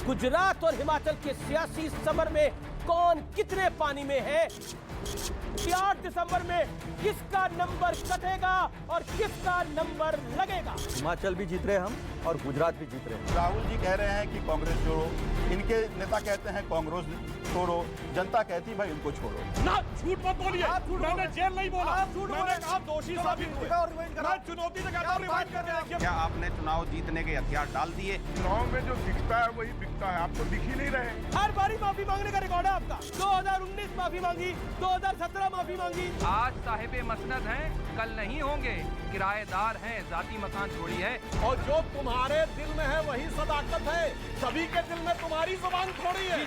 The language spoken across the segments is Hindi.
गुजरात और हिमाचल के सियासी समर में कौन कितने पानी में है, 8 दिसंबर में किसका नंबर कटेगा और किसका नंबर लगेगा। हिमाचल भी जीत रहे हम और गुजरात भी जीत रहे हैं। राहुल जी कह रहे हैं कि कांग्रेस छोड़ो, इनके नेता कहते हैं कांग्रेस छोड़ो, जनता कहती है भाई उनको छोड़ो। ना झूठ मत बोलिए, मैंने जेल नहीं बोला, मैंने कहा दोषी साबित हुए। मैं चुनौती से कहता हूं रिवाइंड करके देखिए। क्या आपने चुनाव जीतने के हथियार डाल दिए? चुनाव में जो दिखता है वही बिकता है, आप तो दिख ही नहीं रहे। हर बारी माफी मांगने का रिकॉर्ड है आपका। 2019 माफी मांगी, 2017 माफी मांगी। आज साहिबे मसनद हैं, कल नहीं होंगे, किराएदार हैं, जाती मकान थोड़ी है। और जो तुम्हारे दिल में है वही सदाकत है, सभी के दिल में तुम्हारी जुबान थोड़ी है।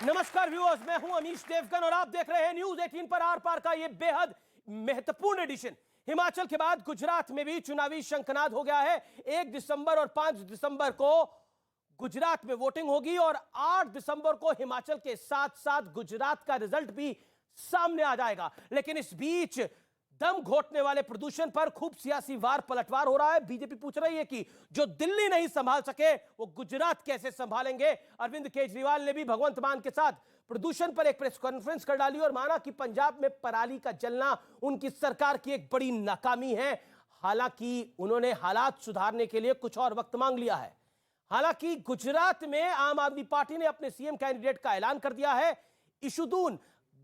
नमस्कार व्यूअर्स, मैं हूं अमीश देवगन और आप देख रहे हैं न्यूज 18 पर आर पार का यह बेहद महत्वपूर्ण एडिशन। हिमाचल के बाद गुजरात में भी चुनावी शंखनाद हो गया है। 1 दिसंबर और 5 दिसंबर को गुजरात में वोटिंग होगी और 8 दिसंबर को हिमाचल के साथ साथ गुजरात का रिजल्ट भी सामने आ जाएगा। लेकिन इस बीच दम घोटने वाले प्रदूषण पर खूब सियासी वार पलटवार हो रहा है। बीजेपी पूछ रही है कि जो दिल्ली नहीं संभाल सके वो गुजरात कैसे संभालेंगे। अरविंद केजरीवाल ने भी भगवंत मान के साथ प्रदूषण पर एक प्रेस कॉन्फ्रेंस कर डाली और माना कि पंजाब में पराली का जलना उनकी सरकार की एक बड़ी नाकामी है। हालांकि उन्होंने हालात सुधारने के लिए कुछ और वक्त मांग लिया है। हालांकि गुजरात में आम आदमी पार्टी ने अपने सीएम कैंडिडेट का ऐलान कर दिया है। इशुदून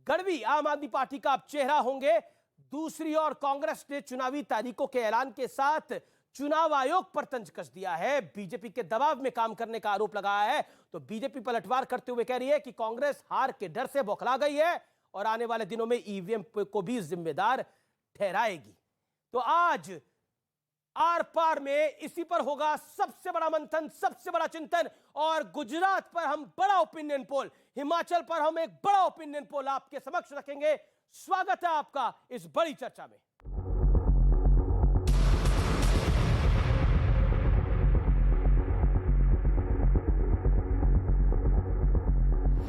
गढ़वी आम आदमी पार्टी का अब चेहरा होंगे। दूसरी ओर कांग्रेस ने चुनावी तारीखों के ऐलान के साथ चुनाव आयोग पर तंज कस दिया है। बीजेपी के दबाव में काम करने का आरोप लगाया है। तो बीजेपी पलटवार करते हुए कह रही है कि कांग्रेस हार के डर से बौखला गई है और आने वाले दिनों में ईवीएम को भी जिम्मेदार ठहराएगी। तो आज आर पार में इसी पर होगा सबसे बड़ा मंथन, सबसे बड़ा चिंतन। और गुजरात पर हम बड़ा ओपिनियन पोल, हिमाचल पर हम एक बड़ा ओपिनियन पोल आपके समक्ष रखेंगे। स्वागत है आपका इस बड़ी चर्चा में।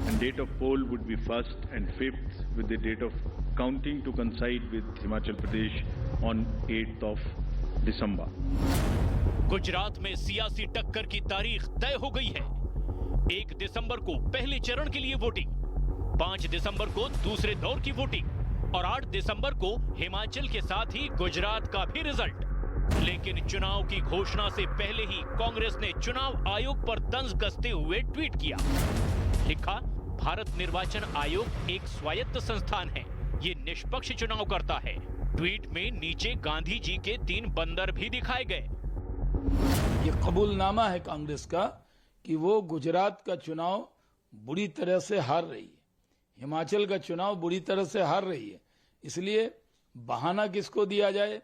And date of poll would be 1st and 5th, with the date of counting to coincide with Himachal Pradesh on 8th of December. Gujarat में सियासी टक्कर की तारीख तय हो गई है। 1 दिसंबर को पहले चरण के लिए वोटिंग, 5 दिसंबर को दूसरे दौर की वोटिंग और 8 दिसंबर को हिमाचल के साथ ही गुजरात का भी रिजल्ट। लेकिन चुनाव की घोषणा से पहले ही कांग्रेस ने चुनाव आयोग पर तंज कसते हुए ट्वीट किया। लिखा, भारत निर्वाचन आयोग एक स्वायत्त संस्थान है, ये निष्पक्ष चुनाव करता है। ट्वीट में नीचे गांधी जी के 3 बंदर भी दिखाए गए। ये कबूलनामा है कांग्रेस का कि वो गुजरात का चुनाव बुरी तरह से हार रही है, हिमाचल का चुनाव बुरी तरह से हार रही है। इसलिए बहाना किसको दिया जाए,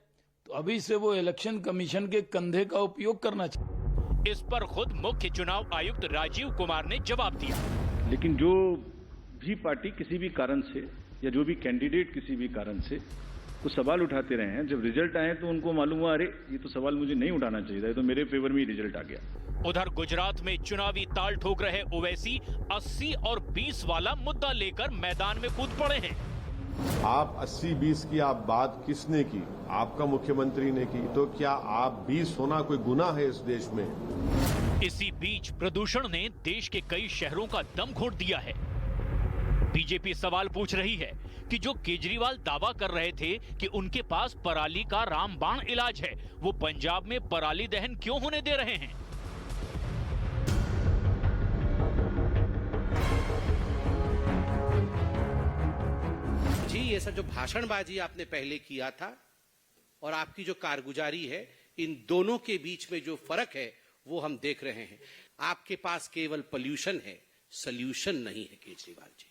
तो अभी से वो इलेक्शन कमीशन के कंधे का उपयोग करना चाहिए। इस पर खुद मुख्य चुनाव आयुक्त राजीव कुमार ने जवाब दिया। लेकिन जो भी पार्टी किसी भी कारण से या जो भी कैंडिडेट किसी भी कारण से कुछ सवाल उठाते रहे हैं, जब रिजल्ट आए तो उनको मालूम हुआ अरे ये तो सवाल मुझे नहीं उठाना चाहिए था, ये तो मेरे फेवर में ही रिजल्ट आ गया। उधर गुजरात में चुनावी ताल ठोक रहे ओवैसी 80 और 20 वाला मुद्दा लेकर मैदान में कूद पड़े हैं। आप 80-20 की आप बात किसने की? आपका मुख्यमंत्री ने की। तो क्या आप 20 होना कोई गुनाह है इस देश में? इसी बीच प्रदूषण ने देश के कई शहरों का दम घोट दिया है। बीजेपी सवाल पूछ रही है कि जो केजरीवाल दावा कर रहे थे कि उनके पास पराली का रामबाण इलाज है, वो पंजाब में पराली दहन क्यों होने दे रहे हैं? जी, ये सब जो भाषणबाजी आपने पहले किया था और आपकी जो कारगुजारी है, इन दोनों के बीच में जो फर्क है वो हम देख रहे हैं। आपके पास केवल पोल्यूशन है, सॉल्यूशन नहीं है केजरीवाल जी।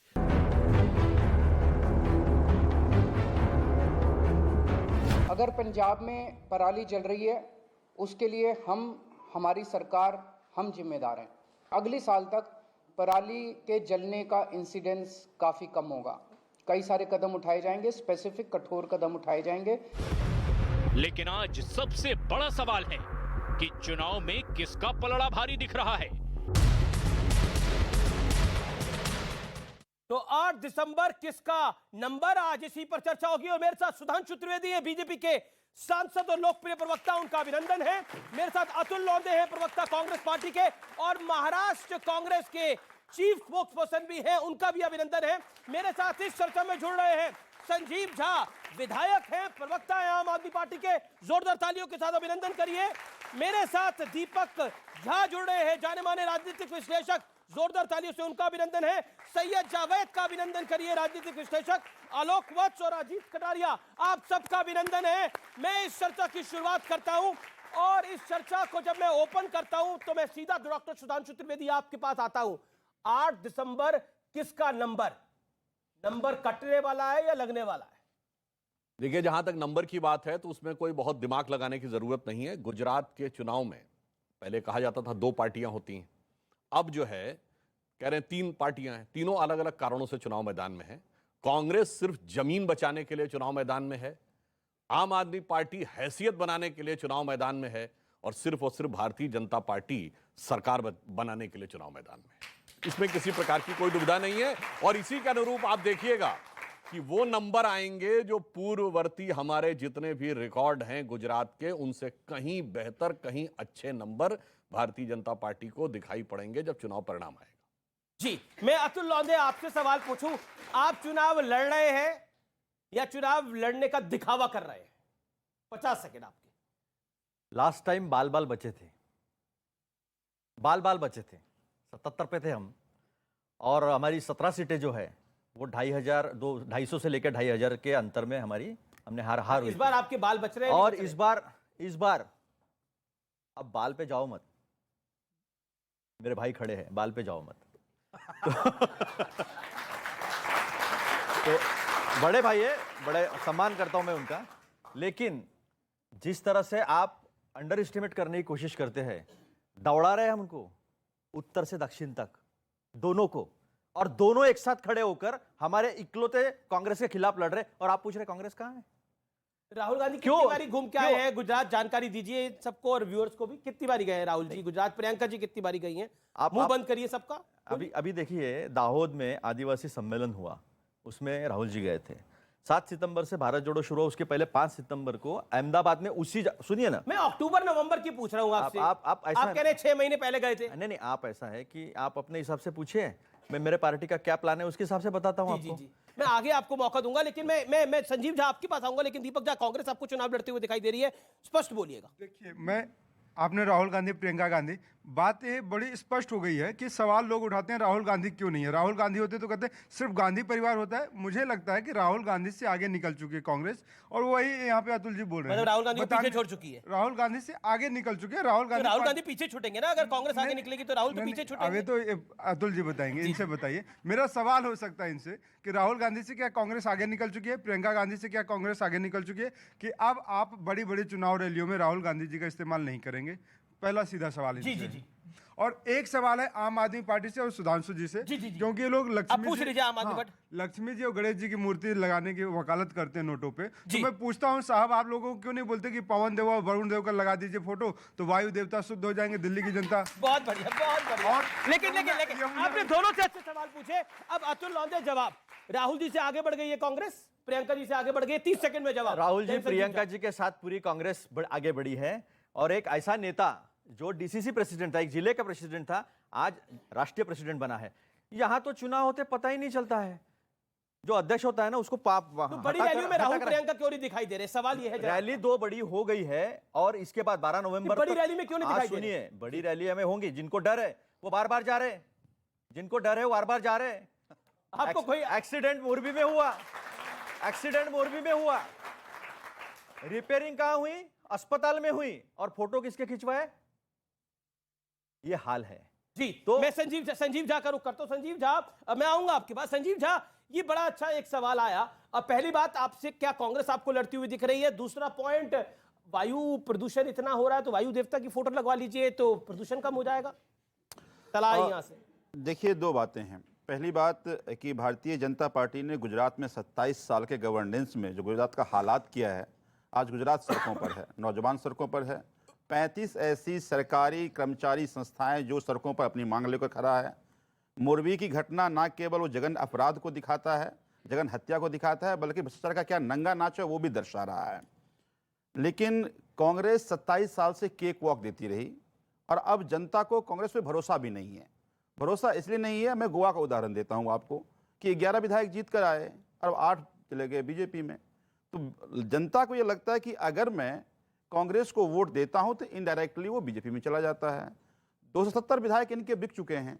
अगर पंजाब में पराली जल रही है, उसके लिए हमारी सरकार हम जिम्मेदार हैं। अगले साल तक पराली के जलने का इंसिडेंस काफ़ी कम होगा। कई सारे कदम उठाए जाएंगे, स्पेसिफिक कठोर कदम उठाए जाएंगे। लेकिन आज सबसे बड़ा सवाल है कि चुनाव में किसका पलड़ा भारी दिख रहा है। तो 8 दिसंबर किसका नंबर, आज इसी पर चर्चा होगी। और मेरे साथ सुधांशु त्रिवेदी है, बीजेपी के सांसद और लोकप्रिय प्रवक्ता, उनका अभिनंदन है। मेरे साथ अतुल लोंदे हैं, प्रवक्ता कांग्रेस पार्टी के और महाराष्ट्र कांग्रेस के चीफ स्पोक्स पर्सन भी हैं, उनका भी अभिनंदन है। मेरे साथ इस चर्चा में जुड़ रहे हैं संजीव झा, विधायक हैं, प्रवक्ता हैं आम आदमी पार्टी के, जोरदार तालियों के साथ अभिनंदन करिए। मेरे साथ दीपक झा जुड़ रहे हैं, जाने माने राजनीतिक विश्लेषक, जोरदार तालियों से उनका अभिनंदन है। सैयद जावेद का अभिनंदन करिए, राजनीतिक विश्लेषक। आलोक वत्स और अजीत कटारिया, आप सबका अभिनंदन है। मैं इस चर्चा की शुरुआत करता हूं और इस चर्चा को जब मैं ओपन करता हूं तो मैं सीधा डॉक्टर सुधांशु त्रिवेदी आपके पास आता हूं। 8 दिसंबर किसका नंबर, नंबर कटने वाला है या लगने वाला है? देखिए, जहां तक नंबर की बात है तो उसमें कोई बहुत दिमाग लगाने की जरूरत नहीं है। गुजरात के चुनाव में पहले कहा जाता था 2 पार्टियां होती हैं, अब जो है कह रहे हैं 3 पार्टियां हैं, तीनों अलग अलग कारणों से चुनाव मैदान में है। कांग्रेस सिर्फ जमीन बचाने के लिए चुनाव मैदान में है, आम आदमी पार्टी हैसियत बनाने के लिए चुनाव मैदान में है, और सिर्फ भारतीय जनता पार्टी सरकार बनाने के लिए चुनाव मैदान में है। इसमें किसी प्रकार की कोई दुविधा नहीं है। और इसी के अनुरूप आप देखिएगा कि वो नंबर आएंगे जो पूर्ववर्ती हमारे जितने भी रिकॉर्ड हैं गुजरात के, उनसे कहीं बेहतर, कहीं अच्छे नंबर भारतीय जनता पार्टी को दिखाई पड़ेंगे जब चुनाव परिणाम आएगा। जी, मैं अतुल लोंदे आपसे सवाल पूछूं, आप चुनाव लड़ रहे हैं या चुनाव लड़ने का दिखावा कर रहे हैं? 50 सेकंड आपके। लास्ट टाइम बाल बाल बचे थे, बाल बाल बचे थे, 77 पे थे हम, और हमारी 17 सीटें जो है वो 250 से लेकर 2500 के अंतर में हमने हार इस बार आपके बाल बच रहे हैं। और इस बार अब बाल पे जाओ मत, मेरे भाई खड़े हैं, बाल पे जाओ मत। तो बड़े भाई है, बड़े सम्मान करता हूं मैं उनका, लेकिन जिस तरह से आप अंडर एस्टिमेट करने की कोशिश करते हैं, दौड़ा रहे हैं हम उनको उत्तर से दक्षिण तक, दोनों को, और दोनों एक साथ खड़े होकर हमारे इकलौते कांग्रेस के खिलाफ लड़ रहे, और आप पूछ रहे कांग्रेस कहां है? राहुल गांधी कितनी बारी घूम के आए हैं गुजरात? जानकारी दीजिए सबको और व्यूअर्स को भी, कितनी बारी गए हैं राहुल जी गुजरात? प्रियंका जी कितनी बारी गई हैं? आप मुंह बंद करिए सबका। अभी देखिए, दाहोद में आदिवासी सम्मेलन हुआ, उसमें राहुल जी गए थे। 7 सितंबर से भारत जोड़ो शुरू हुआ, उसके पहले 5 सितंबर को अहमदाबाद में सुनिए ना, मैं अक्टूबर नवंबर की पूछ रहा हूं आपसे। आप कह रहे 6 महीने पहले गए थे? नहीं, आप ऐसा है कि आप अपने हिसाब से पूछिए, मैं मेरे पार्टी का क्या प्लान है उसके हिसाब से बताता हूं आपको। जी। मैं आगे आपको मौका दूंगा, लेकिन मैं संजीव झा आपके पास आऊंगा, लेकिन दीपक झा, कांग्रेस आपको चुनाव लड़ते हुए दिखाई दे रही है, स्पष्ट बोलिएगा। देखिए, आपने राहुल गांधी, प्रियंका गांधी, बात ये बड़ी स्पष्ट हो गई है कि सवाल लोग उठाते हैं राहुल गांधी क्यों नहीं है। राहुल गांधी होते तो कहते हैं सिर्फ गांधी परिवार होता है। मुझे लगता है कि राहुल गांधी से आगे निकल चुकी है कांग्रेस, और वही यहाँ पे अतुल जी बोल रहे हैं, राहुल गांधी पीछे छोड़ चुकी है। राहुल गांधी से आगे निकल चुके हैं। राहुल गांधी पीछे छूटेंगे ना? अगर कांग्रेस आगे निकलेगी तो राहुल तो पीछे छूटेंगे। अभी तो अतुल जी बताएंगे, इनसे बताइए। मेरा सवाल हो सकता है इनसे कि राहुल गांधी से क्या कांग्रेस आगे निकल चुकी है, प्रियंका गांधी से क्या कांग्रेस आगे निकल चुकी है कि अब आप बड़ी बड़ी चुनाव रैलियों में राहुल गांधी जी का इस्तेमाल नहीं करेंगे? पहला सीधा सवाल है। जी। और एक सवाल है आम आदमी पार्टी से और सुधांशु जी से, क्योंकि ये लोग लक्ष्मी जी और गणेश जी की मूर्ति लगाने की वकालत करते हैं नोटों पे। तो मैं पूछता हूँ साहब, आप लोगों को क्यों नहीं बोलते कि पवन देव और वरुण देव का लगा दीजिए फोटो, तो वायु देवता शुद्ध हो जाएंगे, दिल्ली की जनता। बहुत बढ़िया। लेकिन आपने दोनों से अच्छे सवाल पूछे। अब अतुल लोंदे जवाब, राहुल जी से आगे बढ़ गई है कांग्रेस, प्रियंका जी से आगे बढ़ गई, 30 सेकंड में जवाब। राहुल जी प्रियंका जी के साथ पूरी कांग्रेस आगे बढ़ी है, और एक ऐसा नेता जो डीसीसी प्रेसिडेंट था, एक जिले का प्रेसिडेंट था, आज राष्ट्रीय प्रेसिडेंट बना है। यहां तो चुनाव होते पता ही नहीं चलता है, जो अध्यक्ष होता है ना उसको तो बड़ी रैली में राहुल प्रियंका क्यों नहीं दिखाई दे रहे? सवाल ये है। रैली 2 बड़ी हो गई है, और इसके बाद 12 नवंबर बड़ी रैली में क्यों नहीं दिखाई दे रहे? सुनिए, बड़ी रैली हमें होंगी, जिनको डर है वो बार बार जा रहे, जिनको डर है वो बार बार जा रहे। आपको कोई एक्सीडेंट मोरबी में हुआ, रिपेयरिंग कहां हुई? अस्पताल में हुई, और फोटो किसके खिंचवाए? ये हाल है जी। तो मैं संजीव झा का रुख करता हूं। संजीव झा, मैं आऊंगा आपके पास। संजीव झा, ये बड़ा अच्छा एक सवाल आया। अब पहली बात आपसे, क्या कांग्रेस आपको लड़ती हुई दिख रही है? दूसरा पॉइंट, वायु प्रदूषण इतना हो रहा है तो वायु देवता की फोटो लगवा लीजिए तो प्रदूषण कम हो जाएगा। चला यहां से। देखिए, 2 बातें हैं। पहली बात कि भारतीय जनता पार्टी ने गुजरात में 27 साल के गवर्नेंस में जो गुजरात का हालात किया है, आज गुजरात सड़कों पर है, नौजवान सड़कों पर है। 35 ऐसी सरकारी कर्मचारी संस्थाएं जो सड़कों पर अपनी मांग लेकर खड़ा है। मोरबी की घटना ना केवल वो जघन्य अपराध को दिखाता है, जघन्य हत्या को दिखाता है, बल्कि भ्रष्टाचार का क्या नंगा नाच है वो भी दर्शा रहा है। लेकिन कांग्रेस 27 साल से केक वॉक देती रही और अब जनता को कांग्रेस पे भरोसा भी नहीं है। भरोसा इसलिए नहीं है, मैं गोवा का उदाहरण देता हूं आपको कि 11 विधायक जीत कर आए और 8 चले गए बीजेपी में। तो जनता को यह लगता है कि अगर मैं कांग्रेस को वोट देता हूं तो इनडायरेक्टली वो बीजेपी में चला जाता है। 270 विधायक इनके बिक चुके हैं।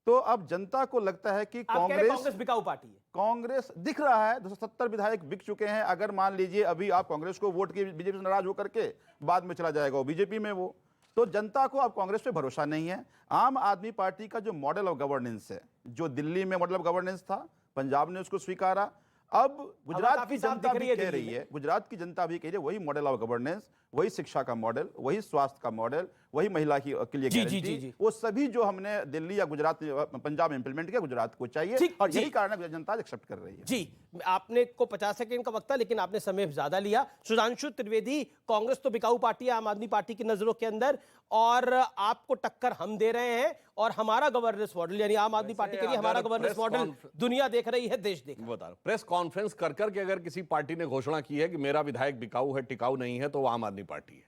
तो अब जनता को लगता है कि कांग्रेस बिकाऊ पार्टी है। कांग्रेस दिख रहा है 270 विधायक बिक चुके हैं। अगर मान लीजिए अभी आप कांग्रेस को वोट के बीजेपी से नाराज होकर के बाद में चला जाएगा वो बीजेपी में, वो तो जनता को अब कांग्रेस पे भरोसा नहीं है। आम आदमी पार्टी का जो मॉडल ऑफ गवर्नेंस है, जो दिल्ली में मॉडल ऑफ गवर्नेंस था, पंजाब ने उसको स्वीकारा, अब गुजरात की जनता भी कह रही है, गुजरात की जनता भी कह रही है वही मॉडल ऑफ गवर्नेंस, वही शिक्षा का मॉडल, वही स्वास्थ्य का मॉडल, वही महिला के लिए गारंटी, वो सभी जो हमने दिल्ली या गुजरात पंजाब में इंप्लीमेंट किया गुजरात को चाहिए और यही कारण है जनता एक्सेप्ट कर रही है। जी, आपने को 50 सेकंड का वक्त था लेकिन आपने समय ज्यादा लिया। सुधांशु त्रिवेदी, कांग्रेस तो बिकाऊ पार्टी है आम आदमी पार्टी की नजरों के अंदर, और आपको टक्कर हम दे रहे हैं और हमारा गवर्नेंस मॉडल यानी आम आदमी पार्टी के लिए हमारा गवर्नेंस मॉडल दुनिया देख रही है, देश देख रही है। प्रेस कॉन्फ्रेंस कर करके अगर किसी पार्टी ने घोषणा की है कि मेरा विधायक बिकाऊ है, टिकाऊ नहीं है, तो वो आम आदमी पार्टी है।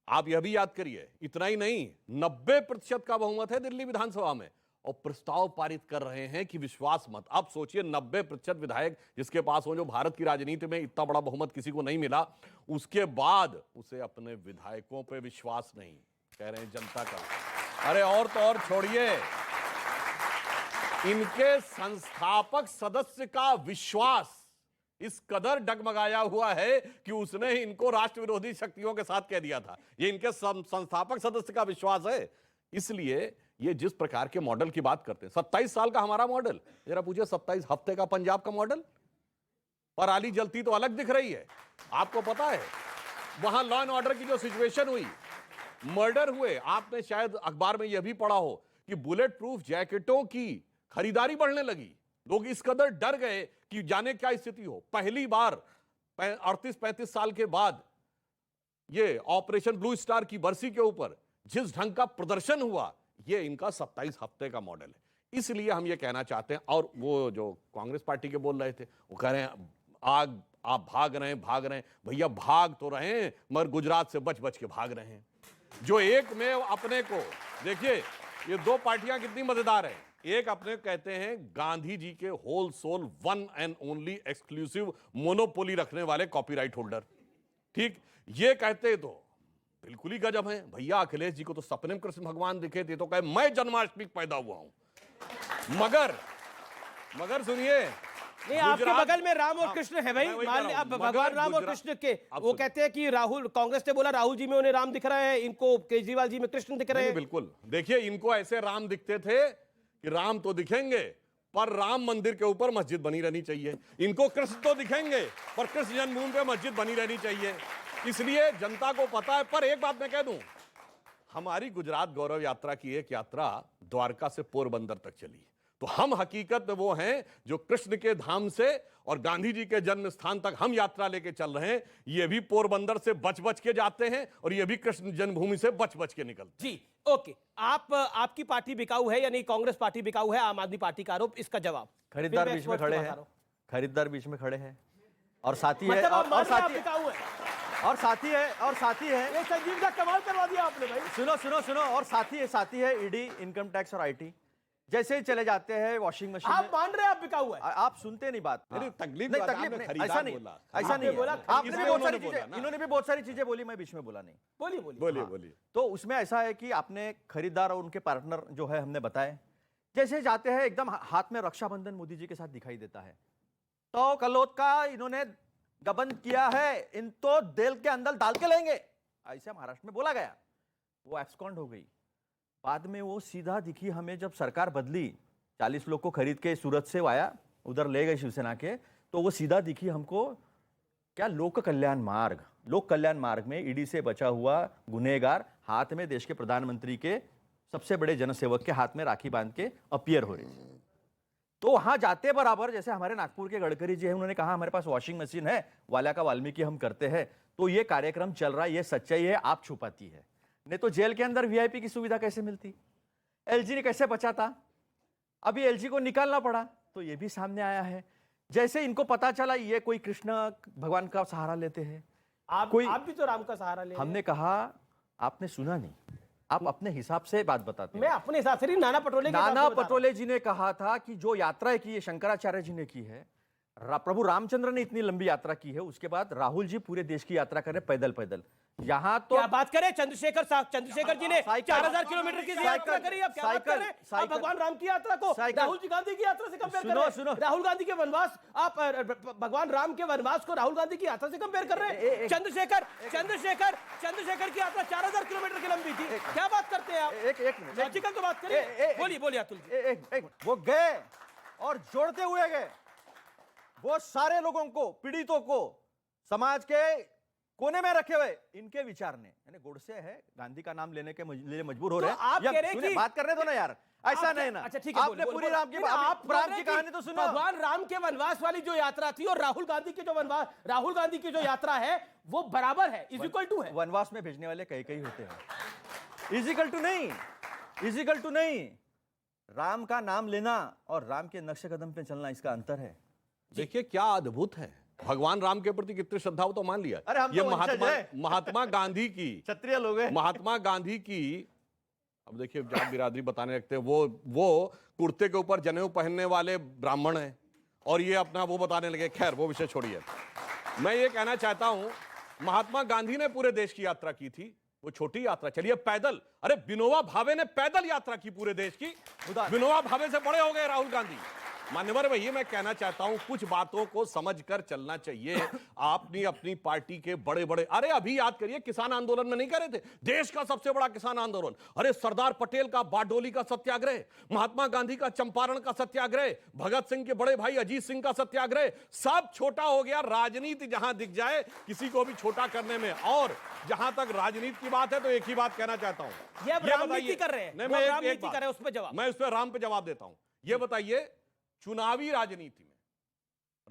आप यह भी याद करिए, इतना ही नहीं, 90% का बहुमत है दिल्ली विधानसभा में और प्रस्ताव पारित कर रहे हैं कि विश्वास मत। अब सोचिए 90% विधायक जिसके पास हो, जो भारत की राजनीति में इतना बड़ा बहुमत किसी को नहीं मिला, उसके बाद उसे अपने विधायकों पे विश्वास नहीं, कह रहे हैं जनता का। अरे और तो और छोड़िए, इनके संस्थापक सदस्य का विश्वास इस कदर डगमगाया हुआ है कि उसने इनको राष्ट्र विरोधी शक्तियों के साथ कह दिया था। ये इनके संस्थापक सदस्य का विश्वास है। इसलिए ये जिस प्रकार के मॉडल की बात करते हैं, 27 साल का हमारा मॉडल, जरा पूछिए 27 हफ्ते का पंजाब का मॉडल, पराली जलती तो अलग दिख रही है। आपको पता है वहां लॉ एंड ऑर्डर की जो सिचुएशन हुई, मर्डर हुए, आपने शायद अखबार में यह भी पढ़ा हो कि बुलेट प्रूफ जैकेटों की खरीदारी बढ़ने लगी। लोग इस कदर डर गए कि जाने क्या स्थिति हो। पहली बार 38-35 साल के बाद ये ऑपरेशन ब्लू स्टार की बरसी के ऊपर जिस ढंग का प्रदर्शन हुआ, ये इनका 27 हफ्ते का मॉडल है। इसलिए हम ये कहना चाहते हैं, और वो जो कांग्रेस पार्टी के बोल रहे थे, वो कह रहे हैं आग आप भाग रहे हैं। भैया भाग तो रहे हैं, मगर गुजरात से बच बच के भाग रहे हैं। जो एक में अपने को देखिए, ये दो पार्टियां कितनी मजेदार है। एक अपने कहते हैं गांधी जी के whole sole one and only exclusive monopoly रखने वाले कॉपीराइट होल्डर, ठीक, ये कहते तो बिल्कुल ही गजब है। भैया अखिलेश जी को तो सपने में कृष्ण भगवान दिखे थे, तो कहे मैं जन्माष्टमी पैदा हुआ हूं। मगर सुनिए, नहीं, आपके बगल में राम और कृष्ण है भाई, मान आप भगवान राम और कृष्ण के, वो कहते हैं कि राहुल, कांग्रेस ने बोला राहुल जी में उन्हें राम दिख रहे हैं, इनको केजरीवाल जी में कृष्ण दिख रहे हैं। बिल्कुल, देखिए इनको ऐसे राम दिखते थे कि राम तो दिखेंगे पर राम मंदिर के ऊपर मस्जिद बनी रहनी चाहिए। इनको कृष्ण तो दिखेंगे पर कृष्ण जन्मभूमि पे मस्जिद बनी रहनी चाहिए। इसलिए जनता को पता है। पर एक बात मैं कह दूं, हमारी गुजरात गौरव यात्रा की एक यात्रा द्वारका से पोरबंदर तक चली, तो हम हकीकत में वो हैं जो कृष्ण के धाम से और गांधी जी के जन्म स्थान तक हम यात्रा लेके चल रहे हैं। ये भी पोरबंदर से बच बच के जाते हैं और ये भी कृष्ण जन्मभूमि से बच बच के निकलते। जी, ओके, आपकी पार्टी बिकाऊ है यानी कांग्रेस पार्टी बिकाऊ है, आम आदमी पार्टी का आरोप, इसका जवाब? खरीदार बीच में खड़े हैं, खरीदार बीच में खड़े हैं और साथी है, मतलब और साथी बिकाऊ है और साथी है। ये संजीव का कमाल करवा दिया आपने भाई। सुनो और साथी है ईडी, इनकम टैक्स और आईटी। जैसे ही चले जाते हैं वॉशिंग मशीन, आप मान रहे हैं आप बिकाऊ है? आप सुनते नहीं बात। तकलीफ ऐसा नहीं, आपने भी बहुत सारी चीजें, इन्होंने भी बहुत सारी चीजें बोली, मैं बीच में बोला नहीं। बोलिए। तो उसमें ऐसा है कि आपने खरीदार और उनके पार्टनर जो है हमने बताए, जैसे जाते हैं एकदम हाथ में रक्षाबंधन मोदी जी के साथ दिखाई देता है। तो कलोत का इन्होंने गबन किया है, इन तो जेल के अंदर डाल के लेंगे, ऐसे महाराष्ट्र में बोला गया। वो एब्सकॉन्ड हो गई। बाद में वो सीधा दिखी हमें, जब सरकार बदली, 40 लोग को खरीद के सूरत से आया, उधर ले गए शिवसेना के, तो वो सीधा दिखी हमको क्या लोक कल्याण मार्ग में ईडी से बचा हुआ गुनहगार हाथ में देश के प्रधानमंत्री के सबसे बड़े जनसेवक के हाथ में राखी बांध के अपीयर हो रही थी। तो वहां जाते बराबर, जैसे हमारे नागपुर के गडकरी जी हैं, उन्होंने कहा हमारे पास वॉशिंग मशीन है, वाला का वाल्मीकि हम करते हैं। तो ये कार्यक्रम चल रहा है, ये सच्चाई है, आप छुपाती है। नहीं तो जेल के अंदर वीआईपी की सुविधा कैसे मिलती? एलजी ने कैसे बचा था? अभी एलजी को निकालना पड़ा, तो ये भी सामने आया है। जैसे इनको पता चला ये कोई कृष्ण भगवान का सहारा लेते हैं, आप भी तो राम का सहारा ले। हमने कहा आपने सुना नहीं, आप अपने हिसाब से बात बताते हैं। मैं अपने हिसाब से नहीं, नाना पटोले जी ने कहा था कि जो यात्रा की है शंकराचार्य जी ने की है, प्रभु रामचंद्र ने इतनी लंबी यात्रा की है, उसके बाद राहुल जी पूरे देश की यात्रा कर रहे पैदल पैदल। यहाँ तो क्या बात करें, चंद्रशेखर जी ने 4000 किलोमीटर की यात्रा करी। अब क्या बात कर रहे हैं आप भगवान राम की यात्रा को राहुल जी गांधी की यात्रा से कंपेयर कर रहे हैं। राहुल गांधी के वनवास, आप भगवान राम के वनवास को राहुल गांधी की यात्रा से कंपेयर कर रहे हैं। चंद्रशेखर की यात्रा 4000 किलोमीटर की लंबी थी। क्या बात करते हैं आप? एक मिनट, लॉजिकल तो बात करिए। बोलिए अतुल जी। एक वो गए और जोड़ते हुए गए, वो सारे लोगों को, पीड़ितों को समाज के कोने में रखे हुए इनके विचार ने, यानी गोडसे है गांधी का नाम लेने के लिए मजबूर हो रहे हैं। आप कह रहे हैं कि बात करने दो ना यार, ऐसा नहीं ना। अच्छा ठीक है, आपने पूरी राम की कहानी तो सुनो। भगवान राम के वनवास वाली जो यात्रा थी और राहुल गांधी की जो यात्रा है वो बराबर है, इज इक्वल टू है। वनवास में भेजने वाले कई होते हैं, इज इक्वल टू नहीं। राम का नाम लेना और राम के नक्शे कदम पे चलना, इसका अंतर है। देखिए क्या अद्भुत है, भगवान राम के प्रति कितनी श्रद्धा हो तो मान लिया। अरे हम ये तो महात्मा गांधी की क्षत्रिय लोग हैं। महात्मा गांधी की, अब देखिए जात बिरादरी बताने लगते हैं, वो कुर्ते के ऊपर जनेऊ पहनने वाले ब्राह्मण हैं और ये अपना वो बताने लगे। खैर वो विषय छोड़िए। मैं ये कहना चाहता हूं, महात्मा गांधी ने पूरे देश की यात्रा की थी, वो छोटी यात्रा चलिए पैदल। अरे विनोबा भावे ने पैदल यात्रा की पूरे देश की, विनोबा भावे से बड़े हो गए राहुल गांधी। मान्यवर भैया, मैं कहना चाहता हूं कुछ बातों को समझकर चलना चाहिए। आपने अपनी पार्टी के बड़े अरे अभी याद करिए, किसान आंदोलन में नहीं कर रहे थे, देश का सबसे बड़ा किसान आंदोलन। अरे सरदार पटेल का बारडोली का सत्याग्रह, महात्मा गांधी का चंपारण का सत्याग्रह, भगत सिंह के बड़े भाई अजीत सिंह का सत्याग्रह, सब छोटा हो गया। राजनीति जहां दिख जाए किसी को भी छोटा करने में। और जहां तक राजनीति की बात है तो एक ही बात कहना चाहता हूं, ये राजनीति कर रहे हैं, मैं उस पर राम पे जवाब देता हूं। ये बताइए, चुनावी राजनीति में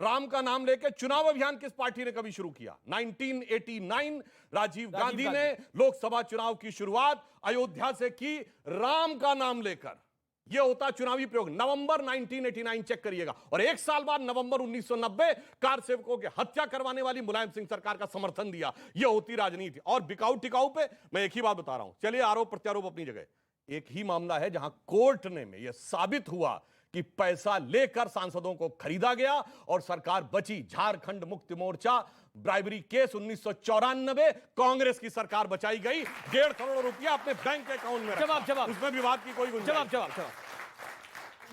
राम का नाम लेकर चुनाव अभियान किस पार्टी ने कभी शुरू किया? 1989 राजीव गांधी ने लोकसभा चुनाव की शुरुआत अयोध्या से की, राम का नाम लेकर। यह होता चुनावी प्रयोग। नवंबर 1989 चेक करिएगा। और एक साल बाद नवंबर 1990 कार सेवकों की हत्या करवाने वाली मुलायम सिंह सरकार का समर्थन दिया। यह होती राजनीति। और बिकाऊ टिकाऊ पे मैं एक ही बात बता रहा हूं, चलिए आरोप प्रत्यारोप अपनी जगह। एक ही मामला है जहां कोर्ट ने में यह साबित हुआ कि पैसा लेकर सांसदों को खरीदा गया और सरकार बची। झारखंड मुक्ति मोर्चा ब्राइबरी केस 1994, कांग्रेस की सरकार बचाई गई। 1.5 करोड़ रुपया अपने बैंक के अकाउंट में। जवाब उसमें विवाद की कोई गुंजाइश। जवाब।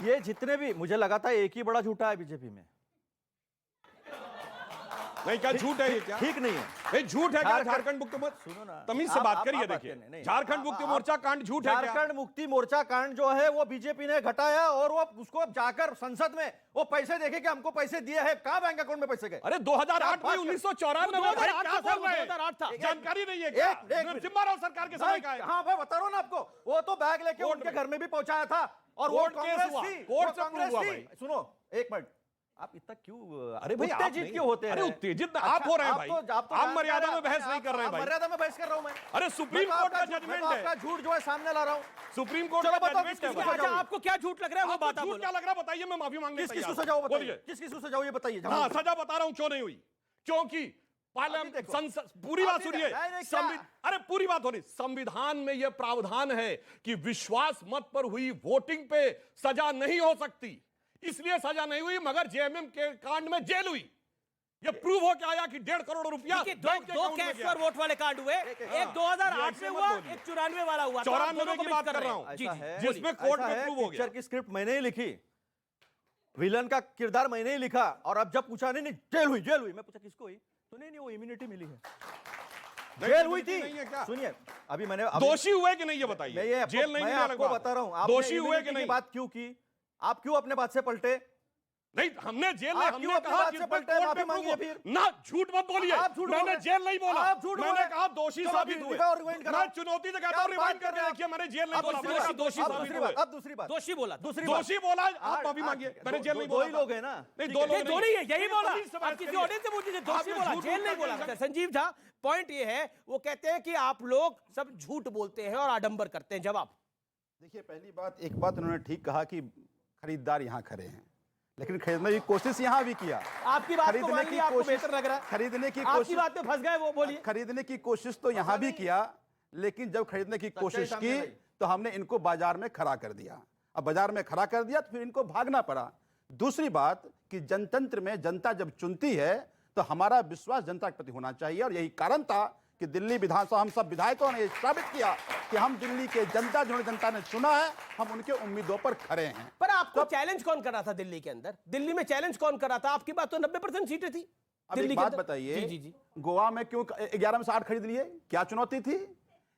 ये जितने भी, मुझे लगा था एक ही बड़ा झूठा है बीजेपी में। नहीं, क्या झूठ है ये? क्या ठीक नहीं है? नहीं झूठ है क्या? झारखंड मुक्ति मोर्चा, सुनो ना, तमीज से बात करिए। देखिए, झारखंड मुक्ति मोर्चा कांड झूठ है। झारखंड मुक्ति मोर्चा कांड जो है वो बीजेपी ने घटाया और वो उसको जाकर संसद में वो पैसे देखे कि हमको पैसे दिए हैं। कहां बैंक अकाउंट में पैसे गए? अरे 2008 में, 1994 2008 था। जानकारी नहीं है क्या? नरसिम्हा राव सरकार के समय का है। हाँ भाई बता रहा हूं ना आपको, वो तो बैग लेके उनके घर में भी पहुंचाया था और वो कांग्रेस थी। सुनो एक मिनट, आप इतना क्यों उत्तेजित क्यों होते हैं? अरे उत्तेजित आप हो रहे हैं भाई, आप मर्यादा में बहस नहीं कर रहे हैं भाई। मर्यादा में बहस कर रहा हूं मैं। अरे सुप्रीम कोर्ट का जजमेंट है, आपका झूठ जो है सामने ला रहा हूं। सुप्रीम कोर्ट का जजमेंट है। अच्छा, आपको क्या झूठ लग रहा है वो बात झूठ क्या लग रहा है बताइए, मैं माफी मांगने किस को सजा बताइए, किस को सजा ये बताइए। हाँ, सजा बता रहा हूं क्यों नहीं हुई, क्योंकि पार्लियामेंट, संसद, पूरी बात सुनिए, अरे पूरी बात हो रही। संविधान में यह प्रावधान है कि विश्वास मत पर हुई वोटिंग पे सजा नहीं हो सकती, इसलिए सजा नहीं हुई। मगर जेएमएम के कांड में जेल हुई। ये प्रूव हो के आया कि 1.5 करोड़ रुपया दो कैश फॉर वोट वाले कांड हुए, एक 2008 में हुआ, एक 94 वाला हुआ। 94 की बात कर रहा हूं, जिसमें कोर्ट में प्रूव हो गया। पिक्चर की स्क्रिप्ट मैंने ही लिखी, विलन का किरदार मैंने ही लिखा, और अब जब पूछा नहीं जेल हुई, मैं पूछा किसको हुई, तो नहीं वो इम्यूनिटी मिली है, जेल हुई थी। सुनिए, अभी मैंने दोषी हुए कि नहीं ये बताइए। जेल नहीं, मैं आपको बता रहा हूं, दोषी हुए कि नहीं, बात क्यों की, आप क्यों अपने बात से पलटे? नहीं, हमने जेल में, हमने कहा कि माफी मांगिए फिर ना, झूठ मत बोलिए। मैंने जेल नहीं बोला, मैंने कहा दोषी साबित हुए। मैं चुनौती से कहता हूं, रिवाइंड करके देखिए, मैंने जेल नहीं बोला, दोषी साबित हुए। अब दूसरी बात, दोषी बोला, दोषी बोला, आप माफी मांगिए। मैंने जेल नहीं बोला। दो ही लोग हैं ना? नहीं, दो लोग नहीं है, यही बोला। आप किसी ऑडियंस से पूछिए, दोषी बोला, जेल नहीं बोला। संजीव झा, पॉइंट ये है, वो कहते हैं कि आप लोग सब झूठ बोलते हैं और आडंबर करते हैं। जवाब देखिए, पहली बात, एक बात उन्होंने ठीक कहा कि खरीदार यहाँ खड़े हैं, लेकिन खरीदने की कोशिश यहाँ भी किया। आपकी बात को मान लिया, आपको बेहतर लग रहा है। खरीदने की आपकी कोशिश, बात में फंस गए वो, बोलिए। खरीदने की कोशिश तो यहाँ भी किया, लेकिन जब खरीदने की कोशिश की तो हमने इनको बाजार में खड़ा कर दिया। अब बाजार में खड़ा कर दिया तो फिर इनको भागना पड़ा। दूसरी बात कि जनतंत्र में जनता जब चुनती है तो हमारा विश्वास जनता के प्रति होना चाहिए, और यही कारण था कि दिल्ली विधानसभा हम सब विधायकों ने साबित किया कि हम दिल्ली के जनता, जो जनता ने चुना है, हम उनके उम्मीदों पर खड़े हैं। पर आपको चैलेंज कौन कर रहा था दिल्ली के अंदर? दिल्ली में चैलेंज कौन कर रहा था? आपकी बात तो 90% सीटें थी दिल्ली एक बात बताइए, जी। गोवा में क्यों 11 में से 8 खरीद लिए? क्या चुनौती थी?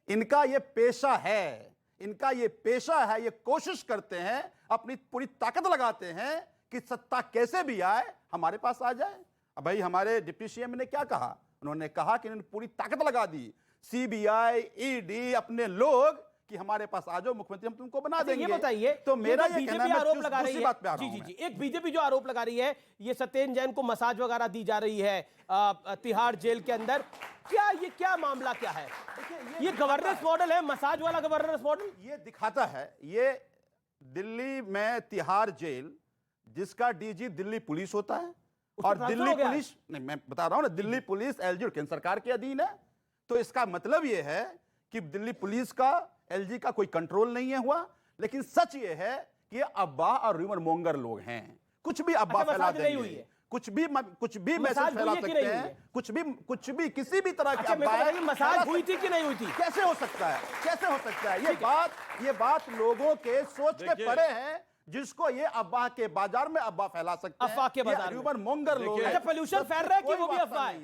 इनका ये पेशा है, इनका ये पेशा है, ये कोशिश करते हैं, अपनी पूरी ताकत लगाते हैं कि सत्ता कैसे भी आए हमारे पास आ जाए। अब भाई हमारे डिप्टी सीएम ने क्या कहा? उन्होंने कहा कि इन्होंने पूरी ताकत लगा दी, सीबीआई, ईडी, अपने लोग, कि हमारे पास आ जाओ मुख्यमंत्री, हम तुमको बना देंगे। ये बताइए, तो मेरा ये बीजेपी कहना है, आरोप लगा रही बात पे आ है, रहा हूं मैं। जी, एक बीजेपी जो आरोप लगा रही है, ये सत्येंद्र जैन को मसाज वगैरह दी जा रही है तिहाड़ जेल के अंदर। क्या मामला क्या है? ये गवर्नेंस मॉडल है, मसाज वाला गवर्नेंस मॉडल। ये दिखाता है, ये दिल्ली में तिहाड़ जेल, जिसका डीजी दिल्ली पुलिस होता है, और दिल्ली पुलिस, नहीं मैं बता रहा हूं ना, दिल्ली पुलिस एलजी और केंद्र सरकार के अधीन है। तो इसका मतलब यह है कि दिल्ली पुलिस का, एलजी का कोई कंट्रोल नहीं है हुआ। लेकिन सच ये है कि अफवाह और रूमर मोंगर लोग हैं, कुछ भी अफवाह फैला देंगे, कुछ भी मैसेज फैला सकते हैं, कुछ भी किसी भी तरह की अफवाह। मसाज हुई थी कि नहीं हुई थी? कैसे हो सकता है? कैसे हो सकता है? ये बात लोगों के सोच के परे है, जिसको ये अफवाह के बाजार में अफवाह फैला सकते हैं। अफवाह के बाजार में मोंगर लोग। अच्छा, पोल्यूशन फैल रहा है कि वो भी अफवाह है?